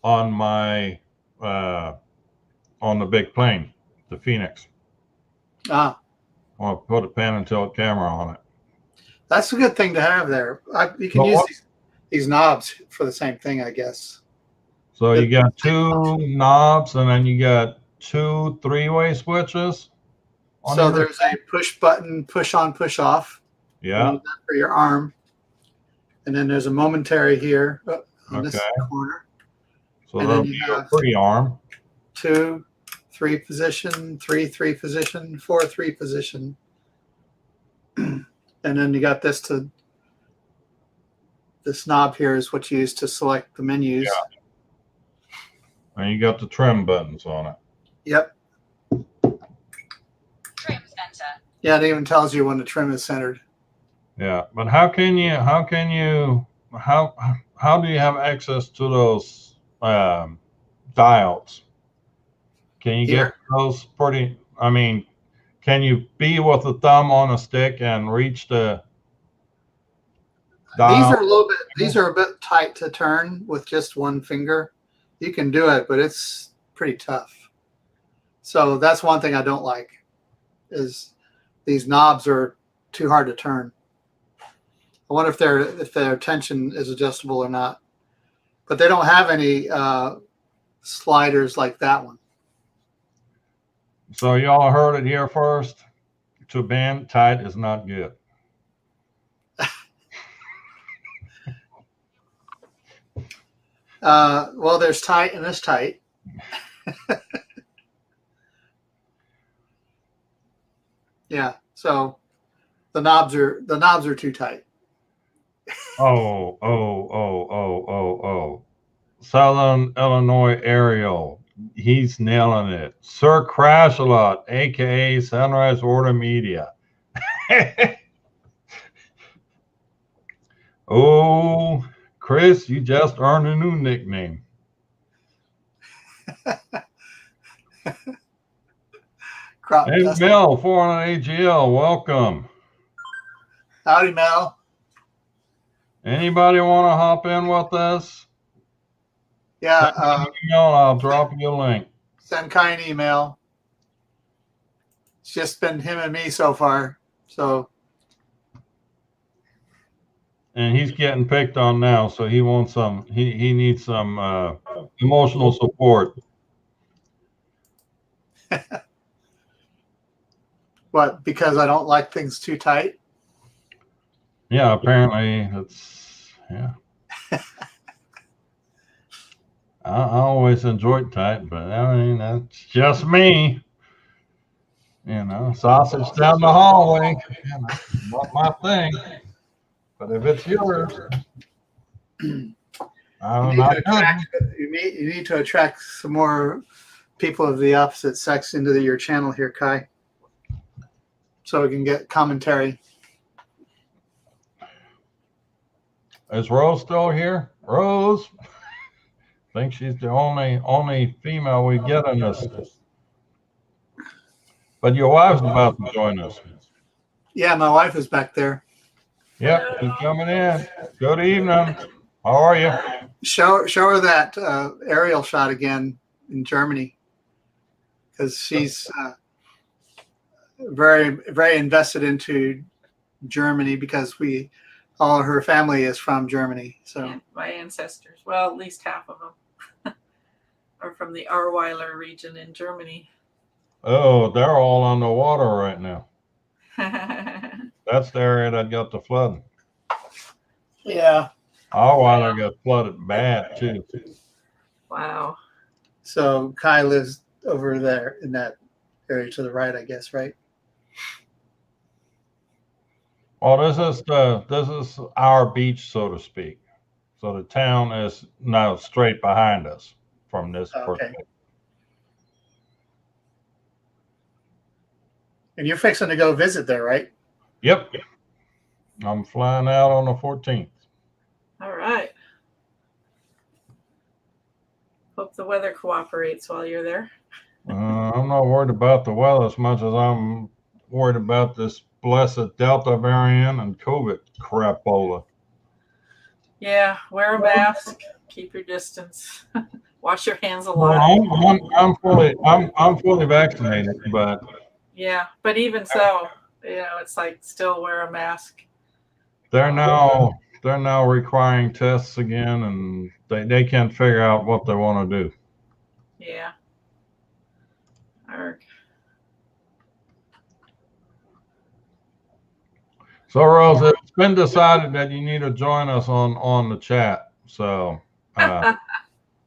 Speaker 1: on my on the big plane, the Phoenix.
Speaker 2: Ah.
Speaker 1: I want to put a pan and tilt camera on it.
Speaker 2: That's a good thing to have there. You can use these knobs for the same thing, I guess.
Speaker 1: So you got two knobs, and then you got two three-way switches.
Speaker 2: So there's a push button, push on, push off.
Speaker 1: Yeah.
Speaker 2: For your arm. And then there's a momentary here on this corner.
Speaker 1: So that'll be your free arm.
Speaker 2: 2, 3 position, 3 position, 4 3 position. And then you got this knob here is what you use to select the menus.
Speaker 1: Yeah. And you got the trim buttons on it.
Speaker 2: Yep.
Speaker 3: Trim center.
Speaker 2: Yeah, it even tells you when the trim is centered.
Speaker 1: Yeah, but how do you have access to those dials? Can you get those pretty? I mean, can you be with the thumb on a stick and reach the dial?
Speaker 2: These are a bit tight to turn with just one finger. You can do it, but it's pretty tough. So that's one thing I don't like is these knobs are too hard to turn. I wonder if their tension is adjustable or not. But they don't have any sliders like that one.
Speaker 1: So y'all heard it here first. To bend tight is not good.
Speaker 2: Well, there's tight and there's tight. Yeah. So The knobs are too tight.
Speaker 1: Oh. Southern Illinois Ariel. He's nailing it. Sir Crash-A-Lot, aka Sunrise Order Media. Oh, Chris, you just earned a new nickname.
Speaker 2: Crop
Speaker 1: Hey,
Speaker 2: dust.
Speaker 1: Mel, 400 AGL, welcome.
Speaker 2: Howdy, Mel.
Speaker 1: Anybody want to hop in with us?
Speaker 2: Yeah,
Speaker 1: Send me an email and I'll drop you a link.
Speaker 2: send Kai an email. It's just been him and me so far. So
Speaker 1: And he's getting picked on now, so he wants some. He needs some emotional support.
Speaker 2: what? Because I don't like things too tight.
Speaker 1: Yeah, apparently yeah. I always enjoyed tight, but I mean that's just me. Sausage down the hallway. Not my thing. But if it's yours, I'm not good.
Speaker 2: You need to attract some more people of the opposite sex into your channel here, Kai, so we can get commentary.
Speaker 1: Is Rose still here? Rose, I think she's the only female we get in this. But your wife's about to join us.
Speaker 2: Yeah, my wife is back there.
Speaker 1: Yep, she's coming in. Good evening. How are you?
Speaker 2: Show her that aerial shot again in Germany, because she's very, very invested into Germany, because all her family is from Germany. So
Speaker 4: Yeah, my ancestors, well, at least half of them are from the Ahrweiler region in Germany.
Speaker 1: Oh, they're all on the water right now. That's the area that got the flooding.
Speaker 2: yeah.
Speaker 1: Our water got flooded bad too.
Speaker 4: Wow.
Speaker 2: So Kai lives over there in that area to the right, I guess, right?
Speaker 1: Well, this is our beach, so to speak. So the town is now straight behind us from this perspective.
Speaker 2: And you're fixing to go visit there, right?
Speaker 1: Yep. I'm flying out on the 14th.
Speaker 4: All right. Hope the weather cooperates while you're there.
Speaker 1: I'm not worried about the weather as much as I'm worried about this blessed Delta variant and COVID crapola.
Speaker 4: Yeah, wear a mask, keep your distance, wash your hands a lot.
Speaker 1: I'm fully vaccinated, but
Speaker 4: Yeah, but even so, it's like still wear a mask.
Speaker 1: they're now requiring tests again, and they can't figure out what they want to do.
Speaker 4: Yeah. Arg.
Speaker 1: So, Rose, it's been decided that you need to join us on the chat. So,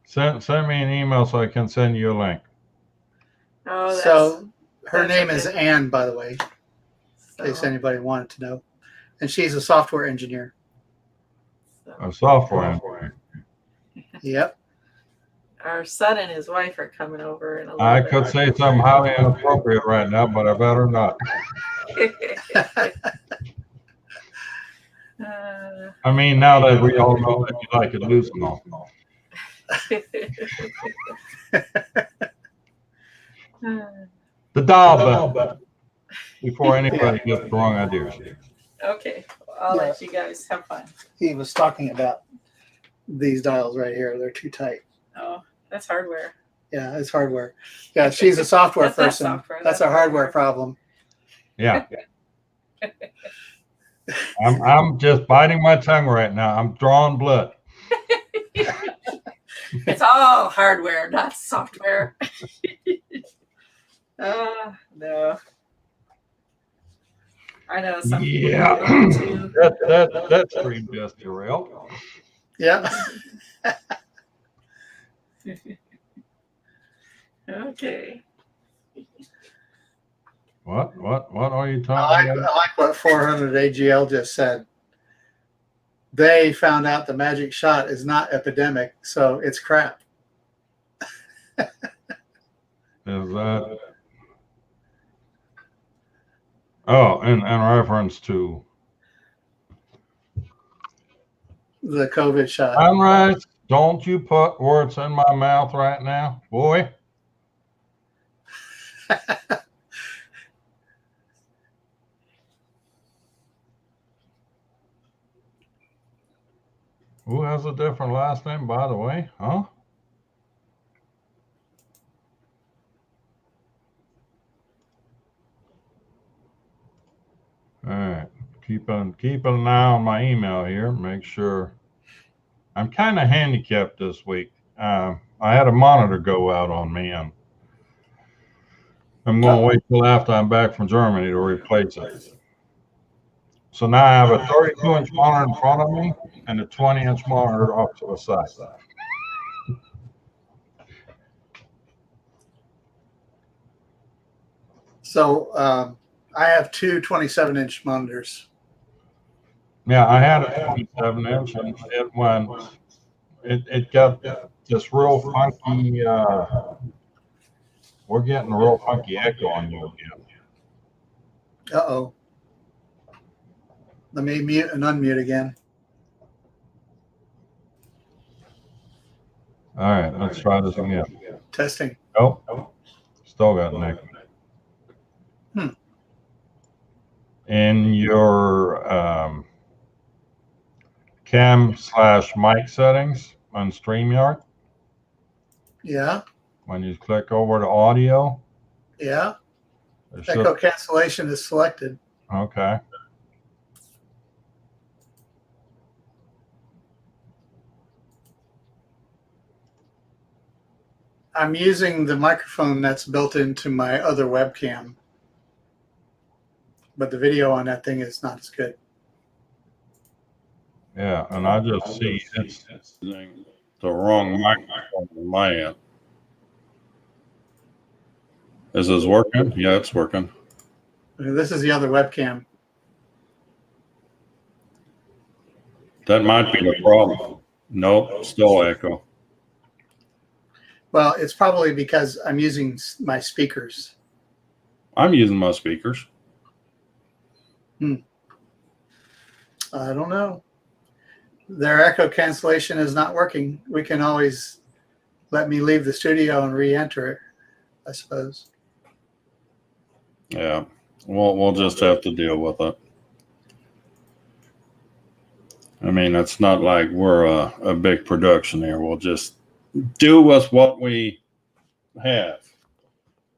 Speaker 1: send me an email so I can send you a link.
Speaker 4: Oh,
Speaker 2: So her
Speaker 4: that's
Speaker 2: name
Speaker 4: okay.
Speaker 2: is Anne, by the way, in case anybody wanted to know. And she's a software engineer.
Speaker 1: A software engineer.
Speaker 2: Yep.
Speaker 4: Our son and his wife are coming over in a little
Speaker 1: I
Speaker 4: bit.
Speaker 1: could say something highly inappropriate right now, but I better not. I mean, now that we all know that you like it loose and all. The dial bell before anybody gets the wrong ideas.
Speaker 4: Okay, I'll let you guys have fun.
Speaker 2: He was talking about these dials right here. They're too tight.
Speaker 4: Oh, that's hardware.
Speaker 2: Yeah, it's hardware. Yeah, she's a software
Speaker 4: That's not
Speaker 2: person.
Speaker 4: software,
Speaker 2: That's
Speaker 4: that's
Speaker 2: a hardware
Speaker 4: hardware.
Speaker 2: problem.
Speaker 1: Yeah. I'm just biting my tongue right now. I'm drawing blood.
Speaker 4: It's all hardware, not software. No. I know some people
Speaker 1: Yeah.
Speaker 4: too.
Speaker 1: That's pretty just derailed.
Speaker 2: Yeah.
Speaker 4: Okay.
Speaker 1: What are you
Speaker 2: I
Speaker 1: talking
Speaker 2: like,
Speaker 1: about?
Speaker 2: I like what 400 AGL just said. They found out the magic shot is not epidemic, so it's crap.
Speaker 1: Is that? Oh, in reference to
Speaker 2: The COVID shot.
Speaker 1: Conrad, don't you put words in my mouth right now, boy. Who has a different last name, by the way? Huh? All right. Keep an eye on my email here. Make sure. I'm kind of handicapped this week. I had a monitor go out on me, and I'm going to wait till after I'm back from Germany to replace it. So now I have a 32-inch monitor in front of me and a 20-inch monitor off to the side.
Speaker 2: So I have two 27-inch monitors.
Speaker 1: Yeah, I had a 27-inch, and it got this real funky. We're getting a real funky echo on you again.
Speaker 2: Uh-oh. Let me mute and unmute again.
Speaker 1: All right, let's try this again.
Speaker 2: Testing.
Speaker 1: Oh, still got an echo. In your cam/mic settings on StreamYard,
Speaker 2: Yeah.
Speaker 1: when you click over to audio,
Speaker 2: Yeah.
Speaker 1: there
Speaker 2: Echo
Speaker 1: should,
Speaker 2: cancellation is selected.
Speaker 1: okay.
Speaker 2: I'm using the microphone that's built into my other webcam, but the video on that thing is not as good.
Speaker 1: Yeah, and I just see it's using the wrong microphone on my end. Is this working? Yeah, it's working.
Speaker 2: This is the other webcam.
Speaker 1: That might be the problem. Nope, still echo.
Speaker 2: Well, it's probably because I'm using my speakers.
Speaker 1: I'm using my speakers.
Speaker 2: I don't know. Their echo cancellation is not working. We can always let me leave the studio and re-enter it, I suppose.
Speaker 1: Yeah, we'll just have to deal with it. I mean, it's not like we're a big production here. We'll just do with what we have.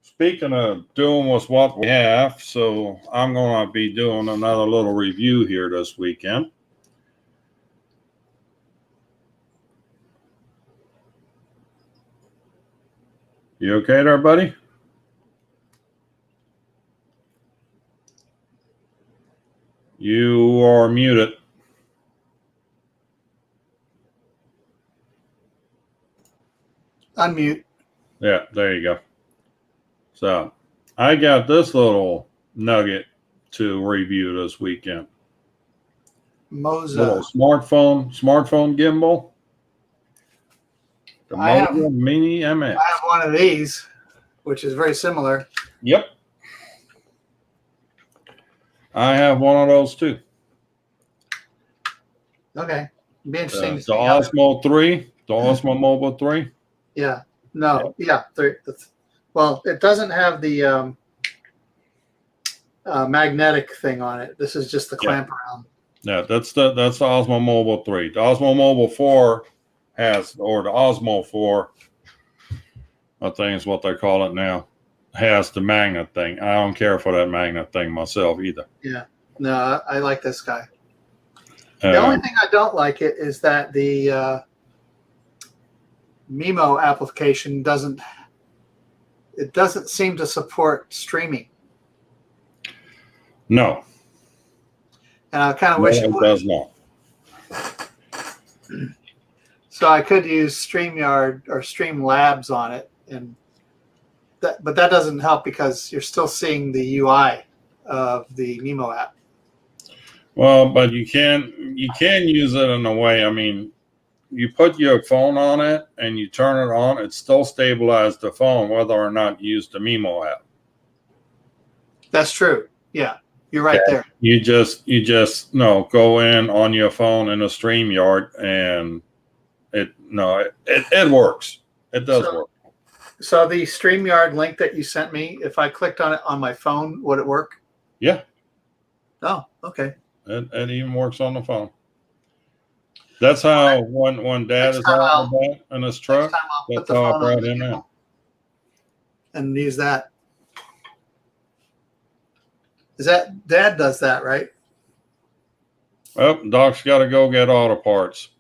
Speaker 1: Speaking of doing with what we have, so I'm going to be doing another little review here this weekend. You okay there, buddy? You are muted.
Speaker 2: Unmute.
Speaker 1: Yeah, there you go. So I got this little nugget to review this weekend. Little smartphone gimbal. The Moza Mini MX.
Speaker 2: I have one of these, which is very similar.
Speaker 1: Yep. I have one of those too.
Speaker 2: Okay. It'd be interesting to see
Speaker 1: The Osmo 3, the Osmo Mobile 3.
Speaker 2: Yeah. No. Yeah. Well, it doesn't have the magnetic thing on it. This is just the clamp around.
Speaker 1: Yeah, that's the Osmo Mobile 3. The Osmo Mobile 4 has, or the Osmo 4, I think is what they call it now, has the magnet thing. I don't care for that magnet thing myself either.
Speaker 2: Yeah. No, I like this guy. The only thing I don't like it is that the Mimo application doesn't seem to support streaming.
Speaker 1: No.
Speaker 2: And I kind of wish it
Speaker 1: does not.
Speaker 2: So I could use StreamYard or Streamlabs on it, and but that doesn't help because you're still seeing the UI of the Mimo app.
Speaker 1: Well, but you can use it in a way. I mean, you put your phone on it and you turn it on, it still stabilizes the phone whether or not you use the Mimo app.
Speaker 2: That's true. Yeah, you're right there.
Speaker 1: You just go in on your phone in a StreamYard and it works. It does work.
Speaker 2: So the StreamYard link that you sent me, if I clicked on it on my phone, would it work?
Speaker 1: Yeah.
Speaker 2: Oh, okay.
Speaker 1: It even works on the phone. That's how when Dad is out and about in his truck, that's how I brought him in.
Speaker 2: And use that. Is that Dad does that, right?
Speaker 1: Well, Doc's got to go get auto parts.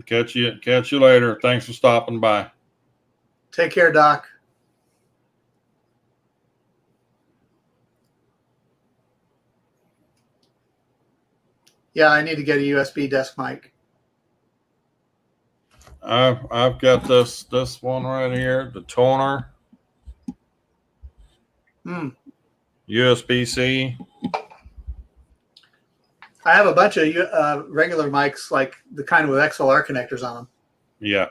Speaker 1: Catch you later. Thanks for stopping by.
Speaker 2: Take care, Doc. Yeah, I need to get a USB desk mic.
Speaker 1: I've got this one right here, the toner. USB-C.
Speaker 2: I have a bunch of regular mics, like the kind with XLR connectors on them.
Speaker 1: Yeah.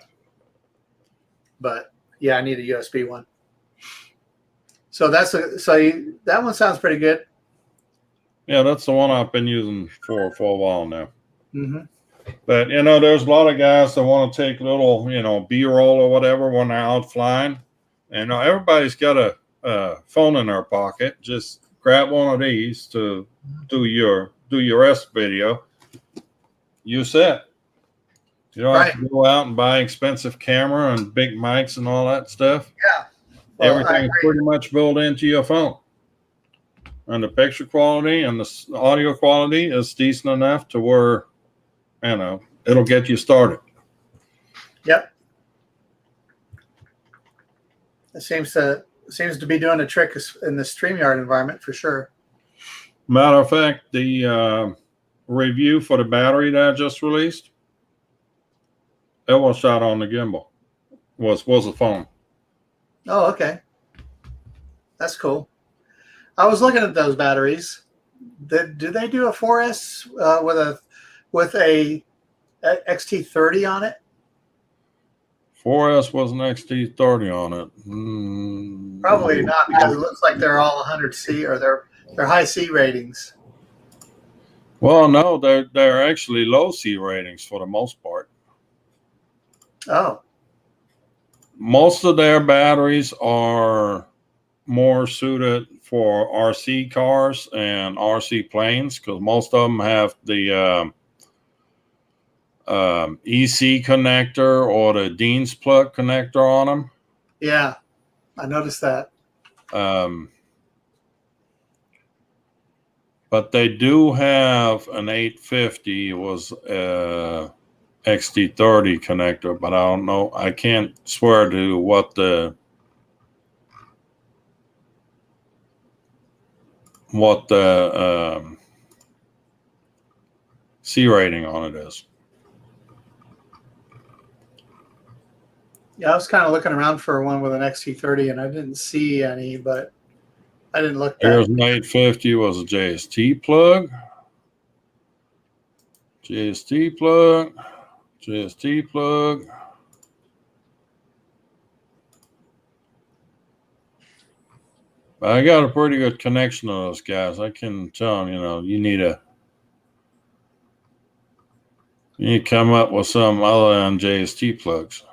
Speaker 2: But yeah, I need a USB one. So that one sounds pretty good.
Speaker 1: Yeah, that's the one I've been using for a while now.
Speaker 2: Mm-hmm.
Speaker 1: But there's a lot of guys that want to take little, B-roll or whatever when they're out flying. And everybody's got a phone in their pocket. Just grab one of these to do your rest video. You set. You don't have to go out and buy expensive camera and big mics and all that stuff.
Speaker 2: Yeah. Well,
Speaker 1: everything's pretty much built into your phone. And the picture quality and the audio quality is decent enough to where, it'll get you started.
Speaker 2: Yep. It seems to be doing a trick in the StreamYard environment for sure.
Speaker 1: Matter of fact, the review for the battery that I just released, it was shot on the gimbal. Was a phone.
Speaker 2: Oh, okay. That's cool. I was looking at those batteries. Do they do a 4S with a XT30 on it?
Speaker 1: 4S was an XT30 on it.
Speaker 2: Probably not, because it looks like they're all 100C or they're high C ratings.
Speaker 1: Well, no, they're actually low C ratings for the most part.
Speaker 2: Oh.
Speaker 1: Most of their batteries are more suited for RC cars and RC planes because most of them have the EC connector or the Dean's plug connector on them.
Speaker 2: Yeah, I noticed that.
Speaker 1: But they do have an 850 was XT30 connector, but I don't know. I can't swear to what the C rating on it is.
Speaker 2: Yeah, I was kind of looking around for one with an XT30 and I didn't see any, but I didn't look.
Speaker 1: Here's an 850 was a JST plug. JST plug. JST plug. I got a pretty good connection to those guys. I can tell them, you need to come up with some other than JST plugs.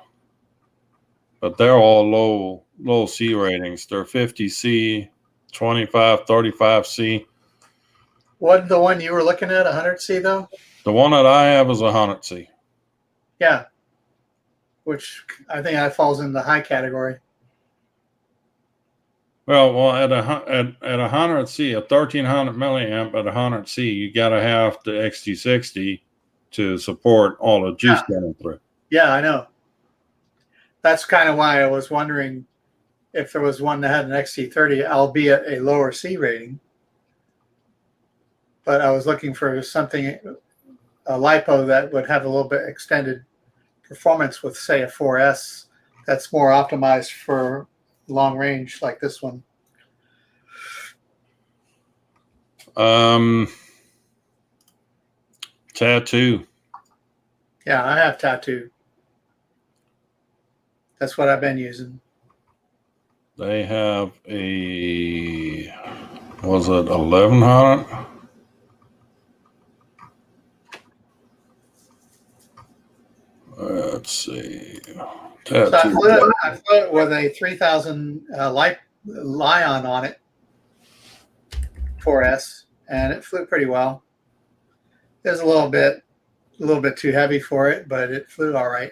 Speaker 1: But they're all low C ratings. They're 50C, 25, 35C.
Speaker 2: What the one you were looking at, 100C though?
Speaker 1: The one that I have is 100C.
Speaker 2: Yeah, which I think that falls in the high category.
Speaker 1: Well, at 100C, a 1300 milliamp at 100C, you got to have the XT60 to support all the juice going through.
Speaker 2: Yeah, I know. That's kind of why I was wondering if there was one that had an XT30, albeit a lower C rating. But I was looking for something, a LiPo that would have a little bit extended performance with, say, a 4S that's more optimized for long range like this one.
Speaker 1: Tattoo.
Speaker 2: Yeah, I have Tattoo. That's what I've been using.
Speaker 1: They have a, was it 1100? Let's see.
Speaker 2: So
Speaker 1: Tattoo.
Speaker 2: I flew it with a 3000 Lion on it, 4S, and it flew pretty well. It was a little bit too heavy for it, but it flew all right.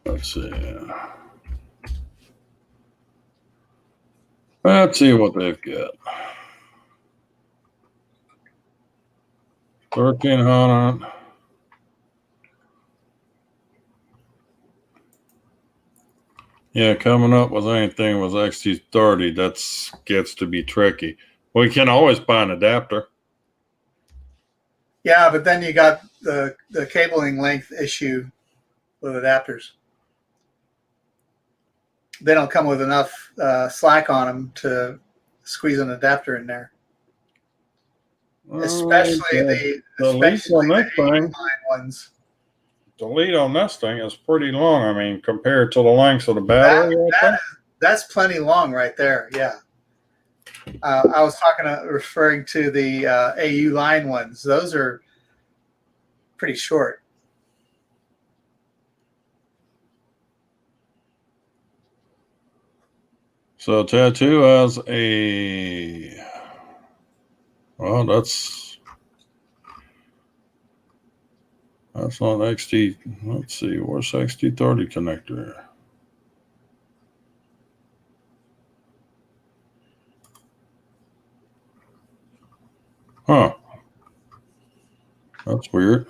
Speaker 1: Let's see. Let's see what they've got. 1300. Yeah, coming up with anything with XT30, that's gets to be tricky. We can always buy an adapter.
Speaker 2: Yeah, but then you got the cabling length issue with adapters. They don't come with enough slack on them to squeeze an adapter in there. Especially
Speaker 1: the
Speaker 2: the
Speaker 1: lead
Speaker 2: ones.
Speaker 1: The lead on this thing is pretty long. I mean, compared to the length of the battery.
Speaker 2: That's plenty long right there. Yeah. I was referring to the AU line ones. Those are pretty short.
Speaker 1: So Tattoo has a, well, that's not XT. Let's see, where's XT30 connector? Huh. That's weird.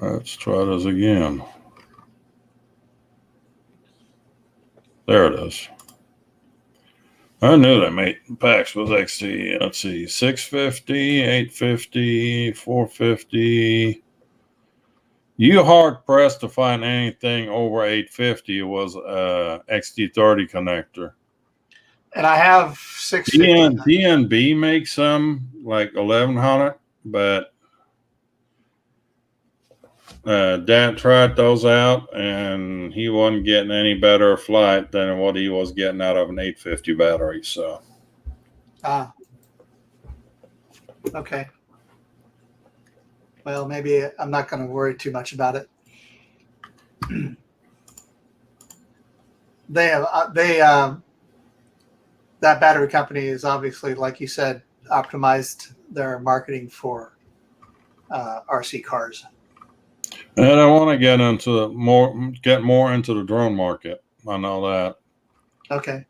Speaker 1: Let's try this again. There it is. I knew they made packs with XT. Let's see, 650, 850, 450. You hard pressed to find anything over 850 was a XT30 connector.
Speaker 2: And I have 650.
Speaker 1: DNB makes some like 1100, but Dad tried those out and he wasn't getting any better flight than what he was getting out of an 850 battery. So,
Speaker 2: okay. Well, maybe I'm not going to worry too much about it. That battery company is obviously, like you said, optimized their marketing for RC cars.
Speaker 1: and I want to get more into the drone market. I know that.
Speaker 2: Okay.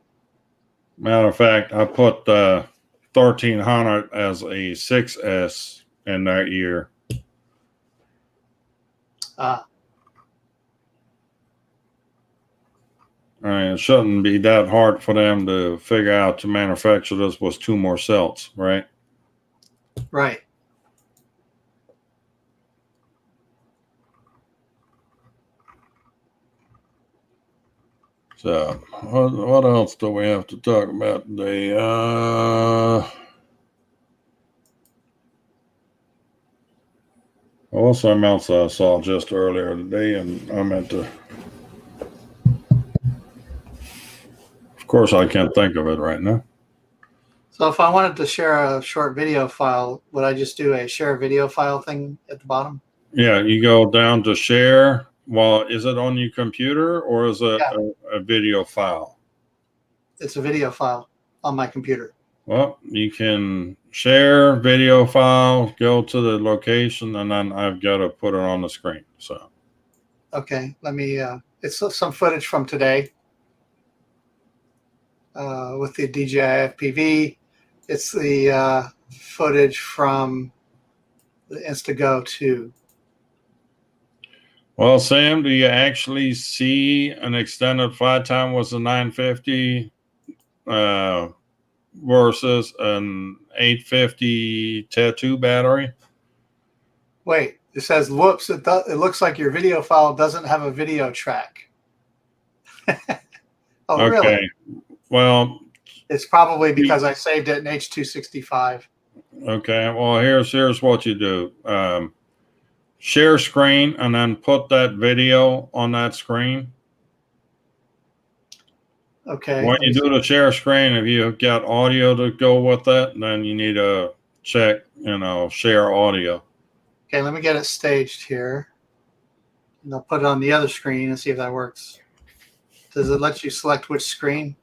Speaker 1: Matter of fact, I put 1300 as a 6S in that year. I mean, it shouldn't be that hard for them to figure out to manufacture this with 2 more cells, right?
Speaker 2: Right.
Speaker 1: So, what else do we have to talk about today? Something else I saw just earlier today, and I meant to. Of course, I can't think of it right now.
Speaker 2: So if I wanted to share a short video file, would I just do a share video file thing at the bottom?
Speaker 1: Yeah, you go down to share. Well, is it on your computer or is it a video file?
Speaker 2: It's a video file on my computer.
Speaker 1: Well, you can share video file, go to the location, and then I've got to put it on the screen. So,
Speaker 2: okay, let me. It's some footage from today with the DJI FPV. It's the footage from the Instago 2.
Speaker 1: Well, Sam, do you actually see an extended flight time with a 950 versus an 850 tattoo battery?
Speaker 2: Wait, it says, whoops, it looks like your video file doesn't have a video track. Oh,
Speaker 1: Okay.
Speaker 2: really?
Speaker 1: Well,
Speaker 2: It's probably because I saved it in H.265.
Speaker 1: okay. Well, here's what you do. Share screen and then put that video on that screen.
Speaker 2: Okay.
Speaker 1: When you do the share screen, if you got audio to go with it, then you need to check, share audio.
Speaker 2: Okay, let me get it staged here. And I'll put it on the other screen and see if that works. Does it let you select which screen?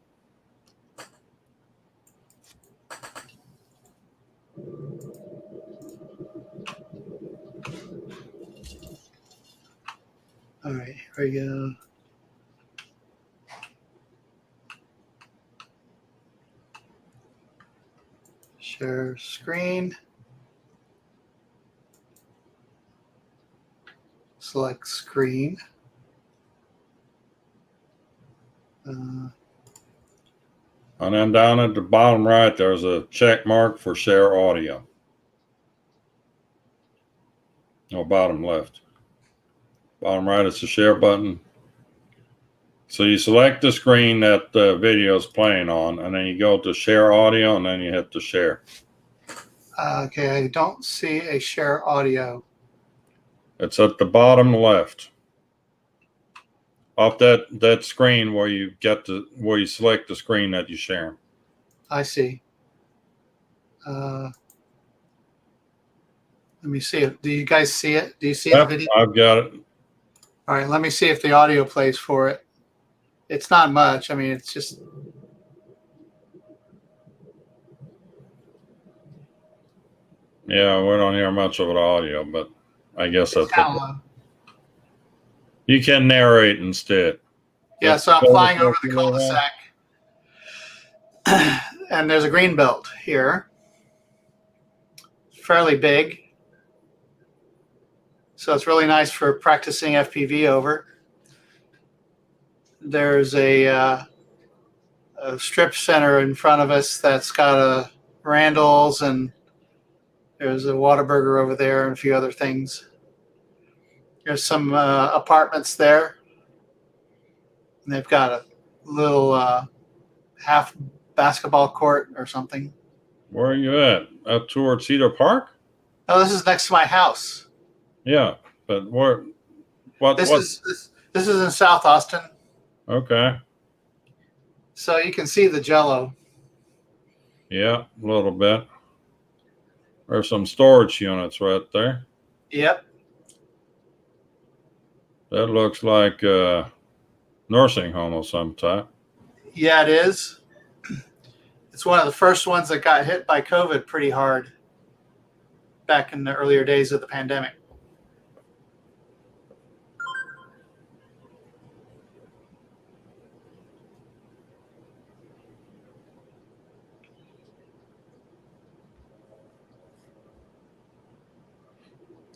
Speaker 2: All right, here we go. Share screen. Select screen.
Speaker 1: And then down at the bottom right, there's a check mark for share audio. No, bottom left. Bottom right is the share button. So you select the screen that the video is playing on, and then you go to share audio, and then you hit the share.
Speaker 2: Okay, I don't see a share audio.
Speaker 1: It's at the bottom left. Off that screen where you select the screen that you share.
Speaker 2: I see. Let me see it. Do you guys see it? Do you see the video?
Speaker 1: I've got it.
Speaker 2: All right, let me see if the audio plays for it. It's not much. I mean, it's just.
Speaker 1: Yeah, we don't hear much of the audio, but I guess that's
Speaker 2: kind of low.
Speaker 1: You can narrate instead.
Speaker 2: Yeah, so I'm flying over the cul-de-sac. And there's a green belt here. Fairly big. So it's really nice for practicing FPV over. There's a strip center in front of us that's got a Randall's, and there's a Whataburger over there and a few other things. There's some apartments there. And they've got a little half basketball court or something.
Speaker 1: Where are you at? Up towards Cedar Park?
Speaker 2: Oh, this is next to my house.
Speaker 1: Yeah, but where?
Speaker 2: This is in South Austin.
Speaker 1: Okay.
Speaker 2: So you can see the Jello.
Speaker 1: Yeah, a little bit. There's some storage units right there.
Speaker 2: Yep.
Speaker 1: That looks like a nursing home of some type.
Speaker 2: Yeah, it is. It's one of the first ones that got hit by COVID pretty hard back in the earlier days of the pandemic.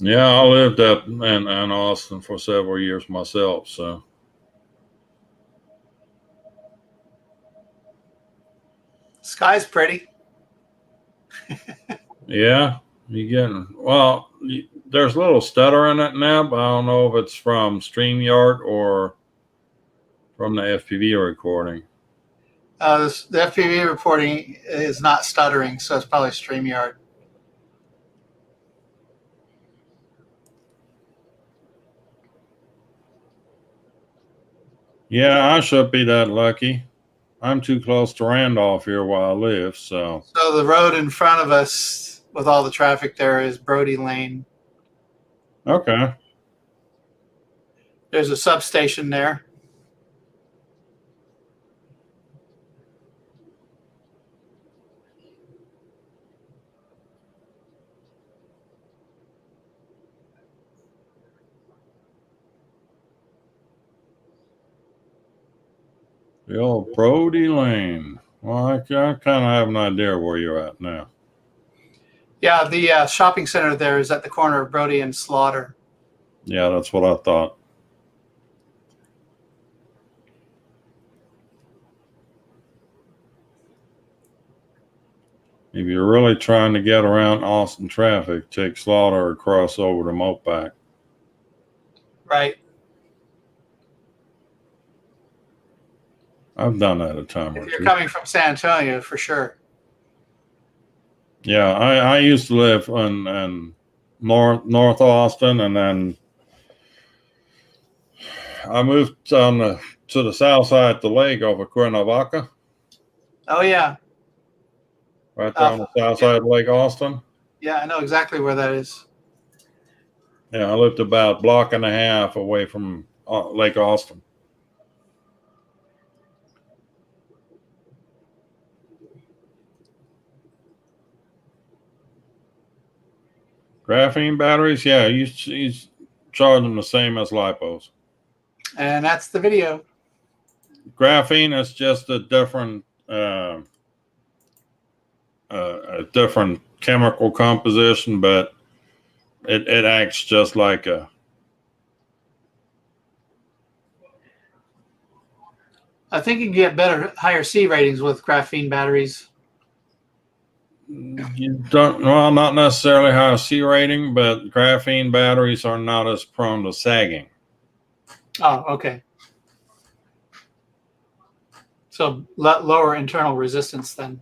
Speaker 1: Yeah, I lived up in Austin for several years myself, so.
Speaker 2: Sky's pretty.
Speaker 1: Yeah, there's a little stutter in it now, but I don't know if it's from StreamYard or from the FPV recording.
Speaker 2: The FPV reporting is not stuttering, so it's probably StreamYard.
Speaker 1: Yeah, I should be that lucky. I'm too close to Randolph here where I live, so.
Speaker 2: So the road in front of us with all the traffic there is Brody Lane.
Speaker 1: Okay.
Speaker 2: There's a substation there.
Speaker 1: The old Brody Lane. Well, I kind of have an idea where you're at now.
Speaker 2: Yeah, the shopping center there is at the corner of Brody and Slaughter.
Speaker 1: Yeah, that's what I thought. If you're really trying to get around Austin traffic, take Slaughter or cross over to Mopac.
Speaker 2: Right.
Speaker 1: I've done that a time or
Speaker 2: If you're
Speaker 1: two.
Speaker 2: coming from San Antonio, for sure.
Speaker 1: Yeah, I used to live in North Austin, and then I moved to the south side of the lake over Cuernavaca,
Speaker 2: Oh yeah.
Speaker 1: right there on the south side of Lake Austin.
Speaker 2: Yeah, I know exactly where that is.
Speaker 1: Yeah, I lived about a block and a half away from Lake Austin. Graphene batteries, yeah, you charge them the same as lipos.
Speaker 2: And that's the video.
Speaker 1: Graphene is just a different chemical composition, but it acts just like a.
Speaker 2: I think you can get higher C ratings with graphene batteries.
Speaker 1: You don't, well, not necessarily high C rating, but graphene batteries are not as prone to sagging.
Speaker 2: Oh, okay. So lower internal resistance then.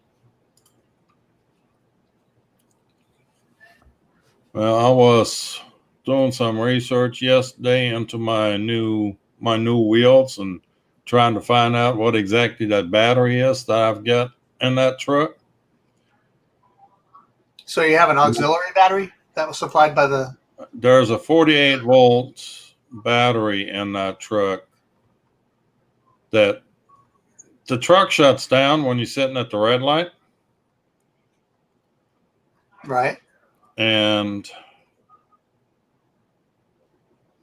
Speaker 1: Well, I was doing some research yesterday into my new wheels and trying to find out what exactly that battery is that I've got in that truck.
Speaker 2: So you have an auxiliary battery that was supplied by the.
Speaker 1: There's a 48 volt battery in that truck that the truck shuts down when you're sitting at the red light.
Speaker 2: Right.
Speaker 1: And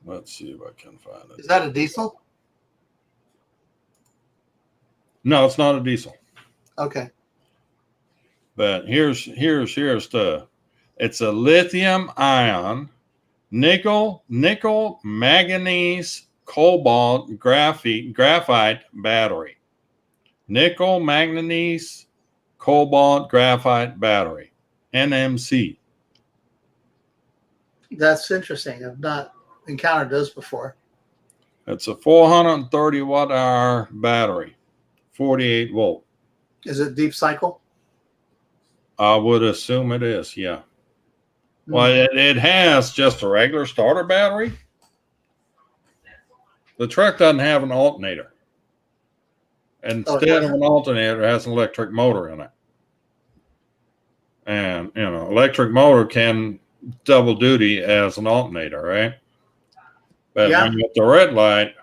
Speaker 1: let's see if I can find it.
Speaker 2: Is that a diesel?
Speaker 1: No, it's not a diesel.
Speaker 2: Okay.
Speaker 1: But here's the. It's a lithium ion, nickel, manganese, cobalt, graphite battery. Nickel, manganese, cobalt, graphite battery. NMC.
Speaker 2: That's interesting. I've not encountered those before.
Speaker 1: It's a 430 watt hour battery, 48 volt.
Speaker 2: Is it deep cycle?
Speaker 1: I would assume it is, yeah. Well, it has just a regular starter battery. The truck doesn't have an alternator. Instead of an alternator, it has an electric motor in it. And, electric motor can double duty as an alternator, right? But when you're at the red light,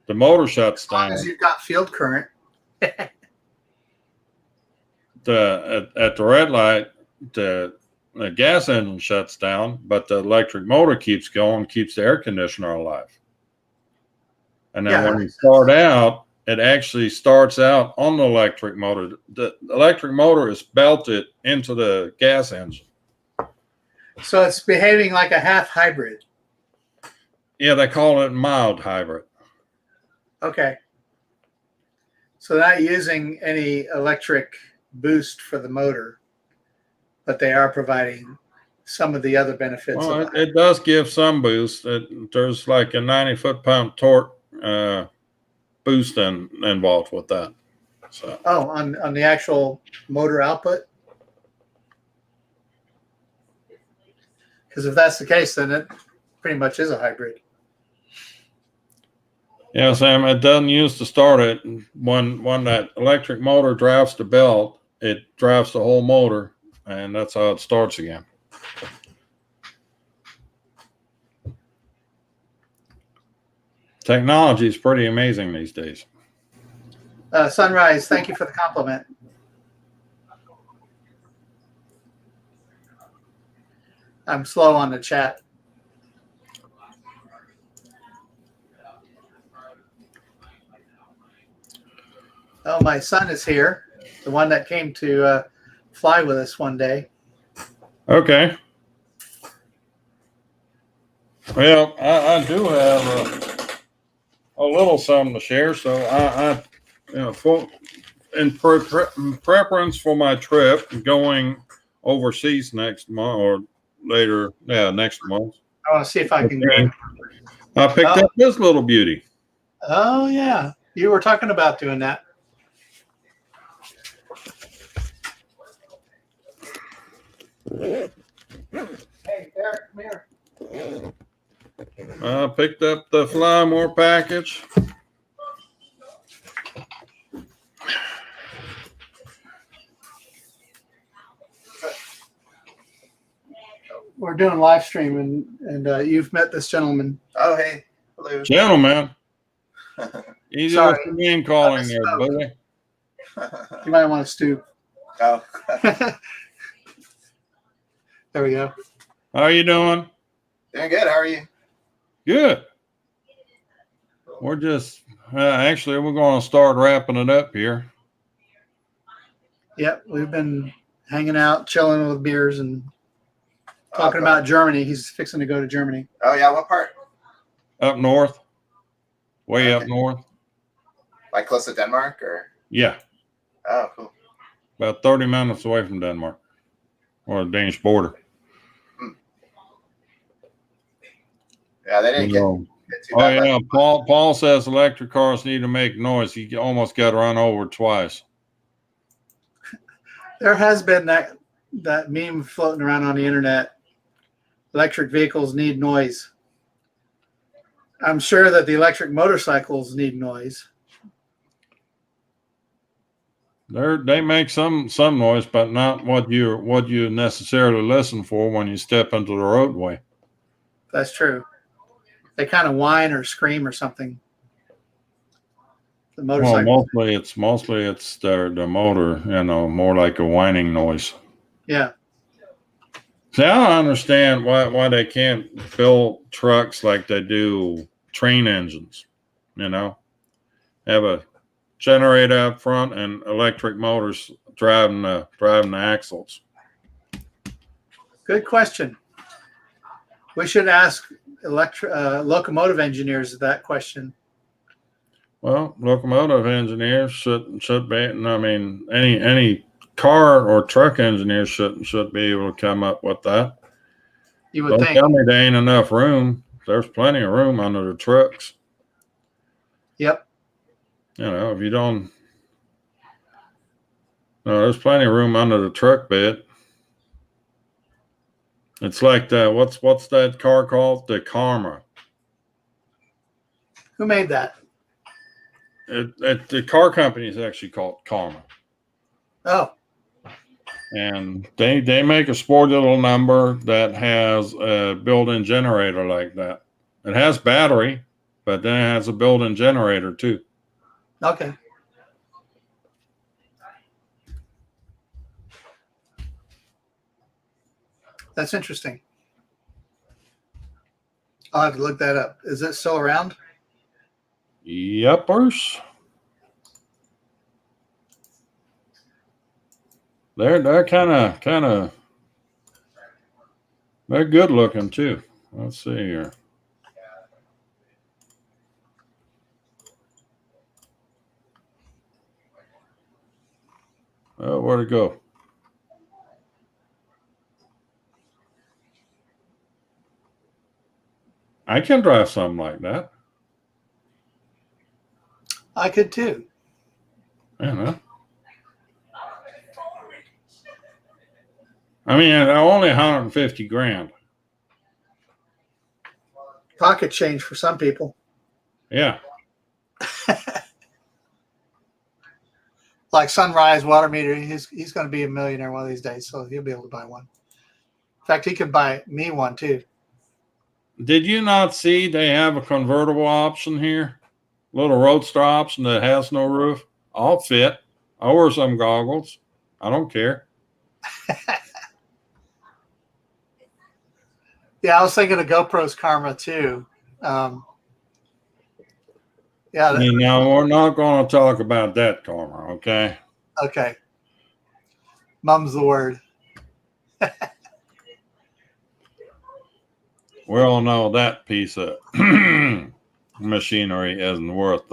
Speaker 1: the motor shuts down.
Speaker 2: As long as you've got field current.
Speaker 1: At the red light, the gas engine shuts down, but the electric motor keeps going, keeps the air conditioner alive. And then when you start out, it actually starts out on the electric motor. The electric motor is belted into the gas engine.
Speaker 2: So it's behaving like a half hybrid.
Speaker 1: Yeah, they call it mild hybrid.
Speaker 2: Okay. So not using any electric boost for the motor, but they are providing some of the other benefits.
Speaker 1: Well, it does give some boost. There's like a 90 foot-pound torque boost involved with that. So.
Speaker 2: Oh, on the actual motor output? Because if that's the case, then it pretty much is a hybrid.
Speaker 1: Yeah, Sam, it doesn't use to start it. When that electric motor drives the belt, it drives the whole motor, and that's how it starts again. Technology is pretty amazing these days.
Speaker 2: Sunrise, thank you for the compliment. I'm slow on the chat. Oh, my son is here. The one that came to fly with us one day.
Speaker 1: Okay. Well, I do have a little something to share. So full in preference for my trip going overseas next month or later, next month,
Speaker 2: I want to see if I can grab.
Speaker 1: I picked
Speaker 2: Oh.
Speaker 1: up this little beauty.
Speaker 2: Oh yeah, you were talking about doing that. Hey, Eric, come here.
Speaker 1: I picked up the Fly More package.
Speaker 2: We're doing live stream, and you've met this gentleman.
Speaker 5: Oh, hey. Hello.
Speaker 1: Gentlemen, easy
Speaker 2: Sorry.
Speaker 1: with the name calling there, buddy.
Speaker 2: You might want to stoop.
Speaker 5: Oh.
Speaker 2: There we go.
Speaker 1: How you doing?
Speaker 5: Doing good. How are you?
Speaker 1: Good. We're just actually we're going to start wrapping it up here.
Speaker 2: Yep, we've been hanging out, chilling with beers, and talking
Speaker 5: Okay.
Speaker 2: about Germany. He's fixing to go to Germany.
Speaker 5: Oh, yeah. What part?
Speaker 1: Up north, way up
Speaker 5: Okay.
Speaker 1: north.
Speaker 5: Like close to Denmark or?
Speaker 1: Yeah,
Speaker 5: Oh, cool.
Speaker 1: about 30 minutes away from Denmark or the Danish border.
Speaker 5: Yeah, they didn't get too
Speaker 1: Oh
Speaker 5: bad.
Speaker 1: yeah, Paul says electric cars need to make noise. He almost got run over twice.
Speaker 2: There has been that meme floating around on the internet. Electric vehicles need noise. I'm sure that the electric motorcycles need noise.
Speaker 1: They make some noise, but not what you necessarily listen for when you step into the roadway.
Speaker 2: That's true. They kind of whine or scream or something. The
Speaker 1: Well,
Speaker 2: motorcycle.
Speaker 1: mostly it's the motor, more like a whining noise.
Speaker 2: Yeah.
Speaker 1: See, I don't understand why they can't build trucks like they do train engines. Have a generator up front and electric motors driving the axles.
Speaker 2: Good question. We should ask locomotive engineers that question.
Speaker 1: Well, locomotive engineers should be. I mean, any car or truck engineer should be able to come up with that.
Speaker 2: You would
Speaker 1: Don't
Speaker 2: think.
Speaker 1: tell me there ain't enough room. There's plenty of room under the trucks.
Speaker 2: Yep.
Speaker 1: If you don't, no, there's plenty of room under the truck bed. It's like what's that car called? The Karma.
Speaker 2: Who made that?
Speaker 1: The car company is actually called Karma.
Speaker 2: Oh,
Speaker 1: And they make a sporty little number that has a built-in generator like that. It has battery, but then it has a built-in generator too.
Speaker 2: okay. That's interesting. I'll have to look that up. Is it still around?
Speaker 1: Yepers. They're kind of they're good looking too. Let's see here. Oh, where'd it go? I can drive something like that.
Speaker 2: I could too.
Speaker 1: I mean, only 150 grand.
Speaker 2: Pocket change for some people.
Speaker 1: Yeah.
Speaker 2: Like Sunrise water meter, he's going to be a millionaire one of these days, so he'll be able to buy one. In fact, he could buy me one too.
Speaker 1: Did you not see they have a convertible option here? Little roadster option that has no roof. I'll fit. I'll wear some goggles. I don't care.
Speaker 2: Yeah, I was thinking of GoPro's Karma too. Yeah.
Speaker 1: Now we're not going to talk about that, Karma. Okay.
Speaker 2: Okay. Mum's the word.
Speaker 1: We all know that piece of machinery isn't worth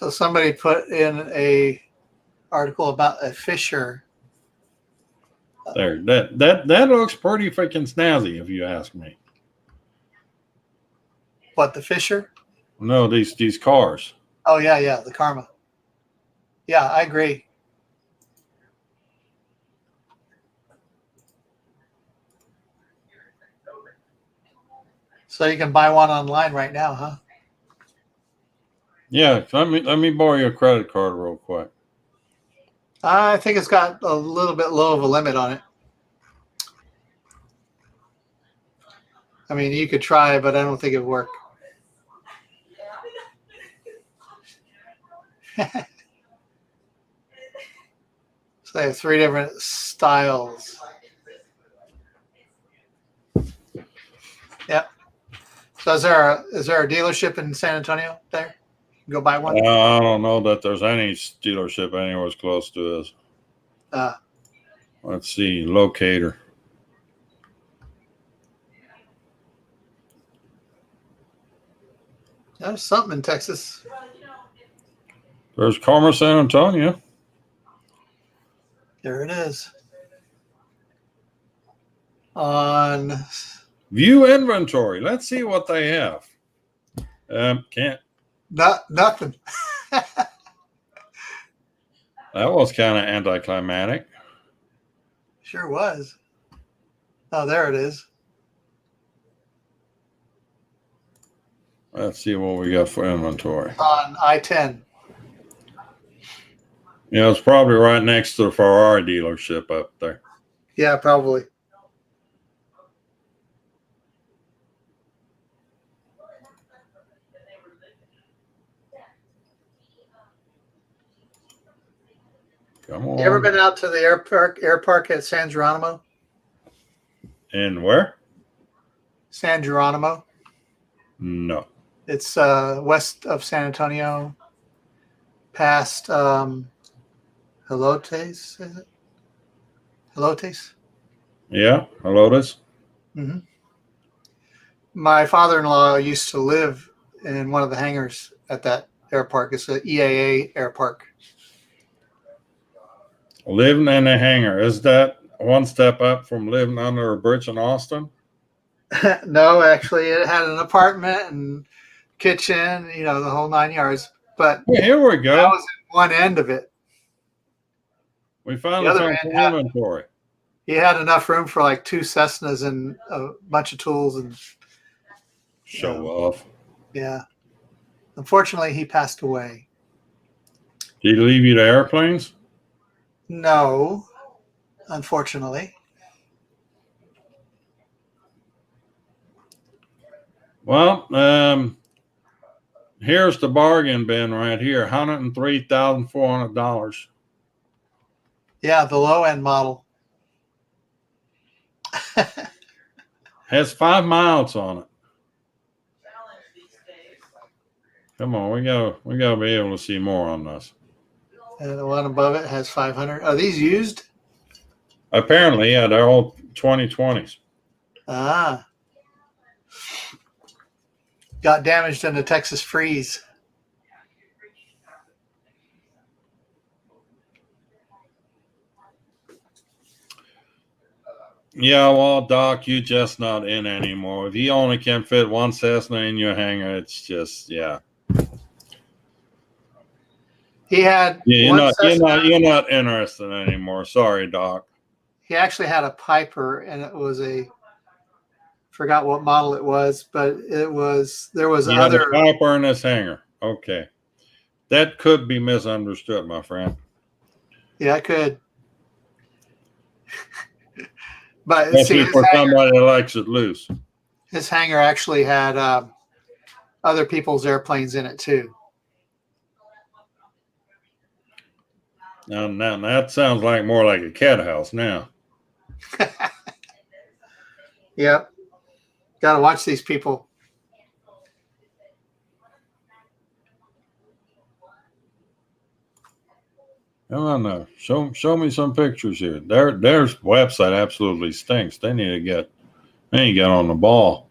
Speaker 2: So somebody put in a article about a Fisher.
Speaker 1: There, that looks pretty freaking snazzy, if you ask me.
Speaker 2: What, the Fisher?
Speaker 1: No, these cars.
Speaker 2: Oh yeah, the Karma. Yeah, I agree. So you can buy one online right now, huh?
Speaker 1: Yeah, let me borrow your credit card real quick.
Speaker 2: I think it's got a little bit low of a limit on it. I mean, you could try, but I don't think it'd work. So they have 3 different styles. Yep. So is there a dealership in San Antonio there? You can go buy one.
Speaker 1: I don't know that there's any dealership anywhere as close to this. Let's see, locator.
Speaker 2: There's something in Texas.
Speaker 1: There's Carmer, San Antonio.
Speaker 2: There it is. On
Speaker 1: View inventory. Let's see what they have. Can't.
Speaker 2: nothing.
Speaker 1: That was kind of anticlimactic.
Speaker 2: Sure was. Oh, there it is.
Speaker 1: Let's see what we got for inventory.
Speaker 2: On I-10.
Speaker 1: Yeah, it's probably right next to the Ferrari dealership up there.
Speaker 2: Yeah, probably.
Speaker 1: Come on.
Speaker 2: You ever been out to the air park at San Geronimo?
Speaker 1: And where?
Speaker 2: San Geronimo.
Speaker 1: No.
Speaker 2: It's west of San Antonio, past Helotes, is it? Helotes?
Speaker 1: Yeah, Lotus.
Speaker 2: Mm-hmm. My father-in-law used to live in one of the hangars at that air park. It's an EAA air park.
Speaker 1: Living in a hangar. Is that one step up from living under a bridge in Austin?
Speaker 2: No, actually, it had an apartment and kitchen, the whole 9 yards. But
Speaker 1: Well, here we go.
Speaker 2: that was one end of it.
Speaker 1: We found
Speaker 2: The other
Speaker 1: some
Speaker 2: end had-
Speaker 1: inventory.
Speaker 2: He had enough room for like 2 Cessnas and a bunch of tools and
Speaker 1: Show off.
Speaker 2: yeah. Unfortunately, he passed away.
Speaker 1: Did he leave you the airplanes?
Speaker 2: No, unfortunately.
Speaker 1: Well, here's the bargain bin right here, $103,400.
Speaker 2: Yeah, the low end model.
Speaker 1: Has 5 miles on it. Come on, we gotta be able to see more on this.
Speaker 2: And the one above it has 500. Are these used?
Speaker 1: Apparently, yeah, they're all 2020s.
Speaker 2: Ah. Got damaged in the Texas freeze.
Speaker 1: Yeah, well, Doc, you're just not in anymore. If you only can fit one Cessna in your hangar, it's just, yeah.
Speaker 2: He had
Speaker 1: Yeah,
Speaker 2: one Cessna.
Speaker 1: you're not interested anymore. Sorry, Doc.
Speaker 2: He actually had a Piper, and it was forgot what model it was, but there was other
Speaker 1: a Piper in this hangar. Okay. That could be misunderstood, my friend.
Speaker 2: Yeah, I could. But
Speaker 1: Especially for somebody that likes it loose.
Speaker 2: His hangar actually had other people's airplanes in it too.
Speaker 1: Now that sounds like more like a cat house now.
Speaker 2: Yep. Got to watch these people.
Speaker 1: Come on now. Show me some pictures here. Their website absolutely stinks. They ain't get on the ball.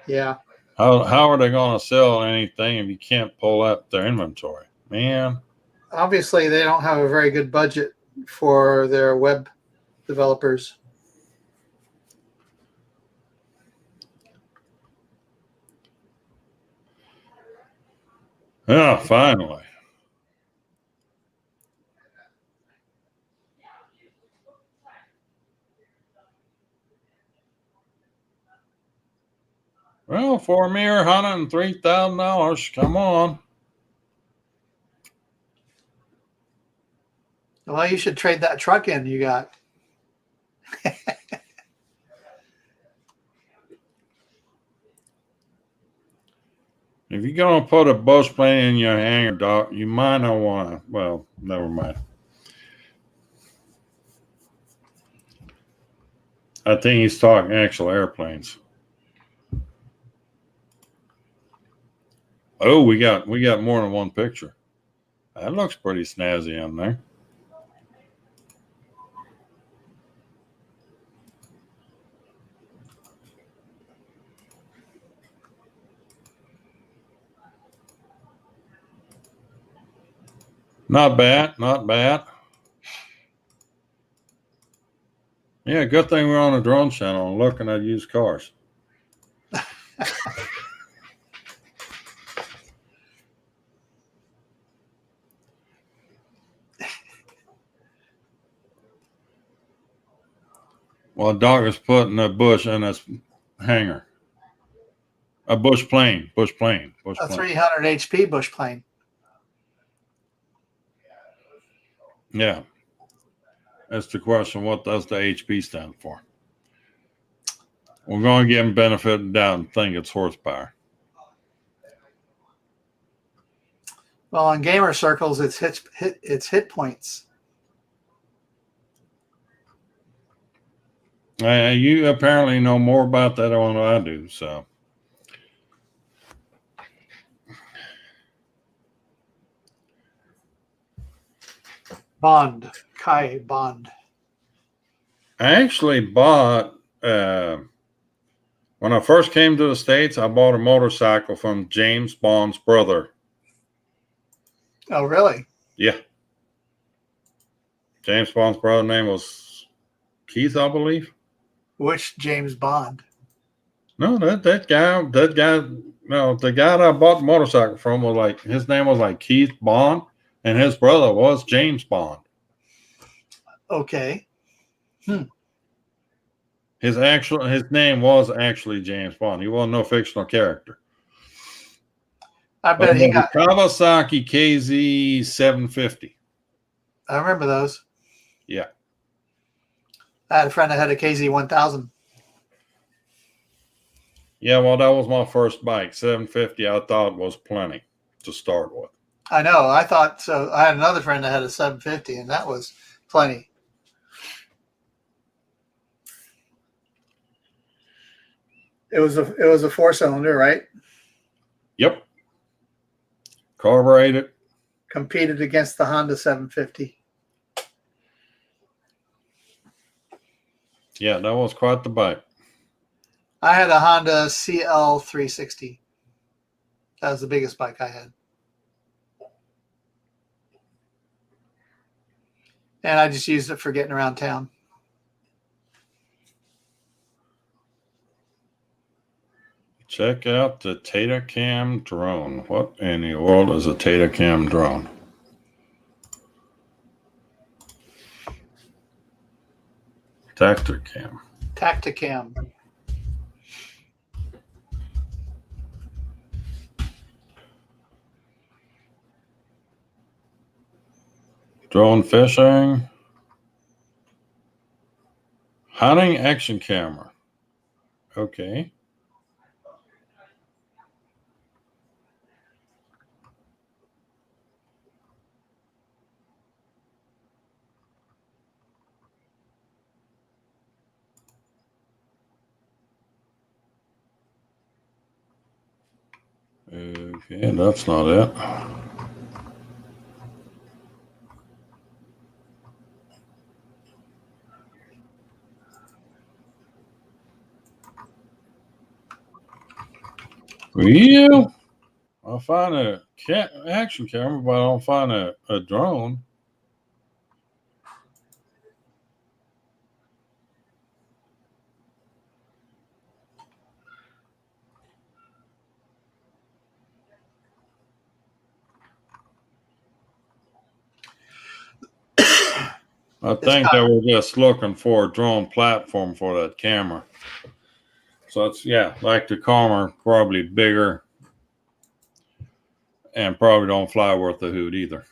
Speaker 2: Yeah.
Speaker 1: How are they going to sell anything if you can't pull up their inventory? Man.
Speaker 2: Obviously, they don't have a very good budget for their web developers.
Speaker 1: Yeah, finally. Well, for a mere $103,000, come on.
Speaker 2: Well, you should trade that truck in you got.
Speaker 1: If you're going to put a bush plane in your hangar, Doc, you might not want to. Well, never mind. I think he's talking actual airplanes. Oh, we got more than one picture. That looks pretty snazzy on there. Not bad, not bad. Yeah, good thing we're on a drone channel and looking at used cars. Well, Doc is putting a bush in his hangar. A bush plane.
Speaker 2: A 300 HP bush plane.
Speaker 1: Yeah. That's the question. What does the HP stand for? We're going to give him benefit of the doubt and think it's horsepower.
Speaker 2: Well, in gamer circles, it's hit points.
Speaker 1: You apparently know more about that than I do, so.
Speaker 2: Bond. Kai Bond.
Speaker 1: I actually bought, when I first came to the States, I bought a motorcycle from James Bond's brother.
Speaker 2: Oh, really?
Speaker 1: Yeah. James Bond's brother's name was Keith, I believe.
Speaker 2: Which James Bond?
Speaker 1: No, that guy, no, the guy that I bought the motorcycle from was like, his name was like Keith Bond, and his brother was James Bond.
Speaker 2: Okay.
Speaker 1: His name was actually James Bond. He wasn't no fictional character.
Speaker 2: I bet he got
Speaker 1: Kawasaki KZ 750.
Speaker 2: I remember those.
Speaker 1: Yeah.
Speaker 2: I had a friend that had a KZ 1000.
Speaker 1: Yeah, well, that was my first bike. 750, I thought was plenty to start with.
Speaker 2: I know. I thought so. I had another friend that had a 750, and that was plenty. It was a 4-cylinder, right?
Speaker 1: Yep. Carbureted.
Speaker 2: Competed against the Honda 750.
Speaker 1: Yeah, that was quite the bike.
Speaker 2: I had a Honda CL 360. That was the biggest bike I had. And I just used it for getting around town.
Speaker 1: Check out the Tacticam drone. What in the world is a Tacticam drone? Tacticam. Drone fishing. Hunting action camera. Okay. Okay, that's not it. Real? I find a action camera, but I don't find a drone. I think they were just looking for a drone platform for that camera. So it's, yeah, like the Calmer, probably bigger and probably don't fly worth a hoot either.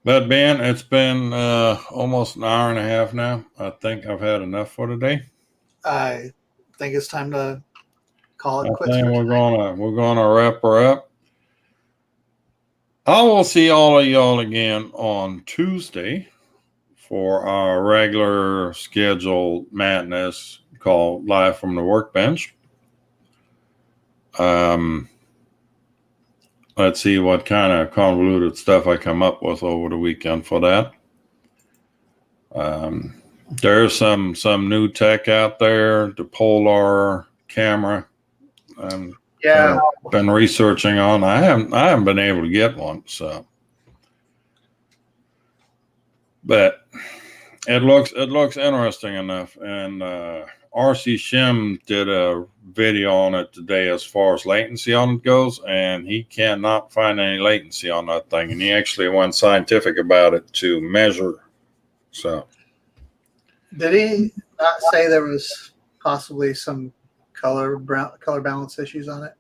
Speaker 1: But Ben, it's been almost an hour and a half now. I think I've had enough for today.
Speaker 2: I think it's time to call it
Speaker 1: I
Speaker 2: quits.
Speaker 1: think we're gonna wrap her up. I will see all of y'all again on Tuesday for our regular scheduled madness called Live from the Workbench. Let's see what kind of convoluted stuff I come up with over the weekend for that. There's some new tech out there, the Polar camera.
Speaker 2: Yeah.
Speaker 1: Been researching on. I haven't been able to get one, so. But it looks interesting enough, and RC Shim did a video on it today as far as latency on it goes, and he cannot find any latency on that thing, and he actually went scientific about it to measure. So,
Speaker 2: Did he not say there was possibly some color balance issues on it,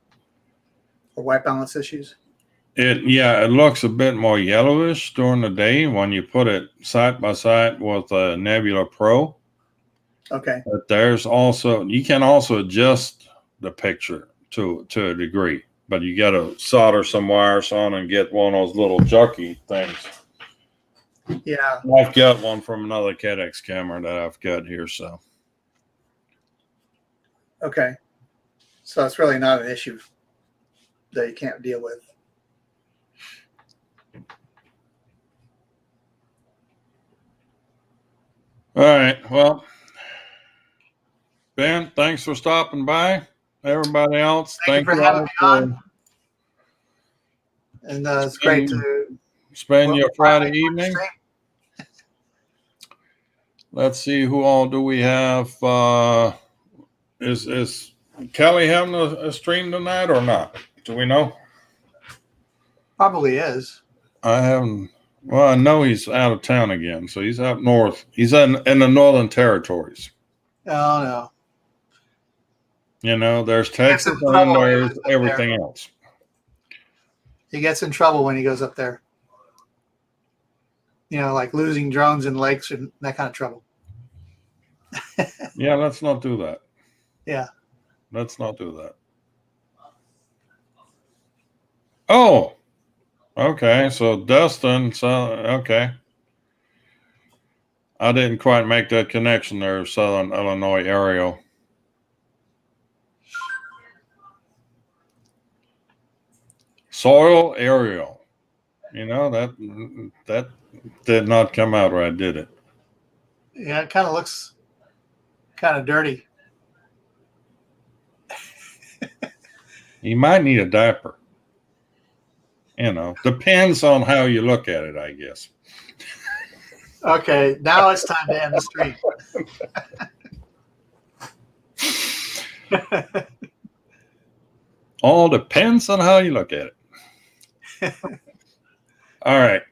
Speaker 2: or white balance issues?
Speaker 1: it looks a bit more yellowish during the day when you put it side by side with a Nebula Pro.
Speaker 2: Okay.
Speaker 1: But there's also, you can also adjust the picture to a degree, but you got to solder some wires on and get one of those little jockey things.
Speaker 2: Yeah.
Speaker 1: I've got one from another CADX camera that I've got here, so.
Speaker 2: Okay. So it's really not an issue that you can't deal with.
Speaker 1: All right. Well, Ben, thanks for stopping by. Everybody else,
Speaker 2: Thank you for having me on. And it's great to
Speaker 1: spend your Friday evening. Let's see, who all do we have? Is Kelly having a stream tonight or not? Do we know?
Speaker 2: Probably is.
Speaker 1: I haven't. Well, I know he's out of town again, so he's up north. He's in the Northern Territories.
Speaker 2: Oh no.
Speaker 1: You know, there's Texas and then there's everything else.
Speaker 2: He gets in trouble when he goes up there. You know, like losing drones in lakes and that kind of trouble.
Speaker 1: Yeah, let's not do that.
Speaker 2: Yeah.
Speaker 1: Let's not do that. Oh, okay. So Dustin, okay. I didn't quite make that connection there, Southern Illinois area. Soil aerial. You know, that did not come out right, did it?
Speaker 2: Yeah, it kind of looks kind of dirty.
Speaker 1: You might need a diaper. You know, depends on how you look at it, I guess.
Speaker 2: Okay, now it's time to end the stream.
Speaker 1: All depends on how you look at it. All right.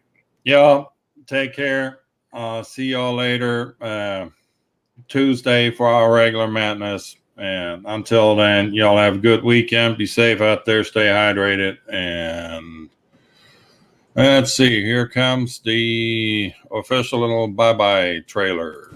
Speaker 1: Y'all take care. See y'all later Tuesday for our regular madness. And until then, y'all have a good weekend. Be safe out there. Stay hydrated. And let's see. Here comes the official little bye-bye trailer.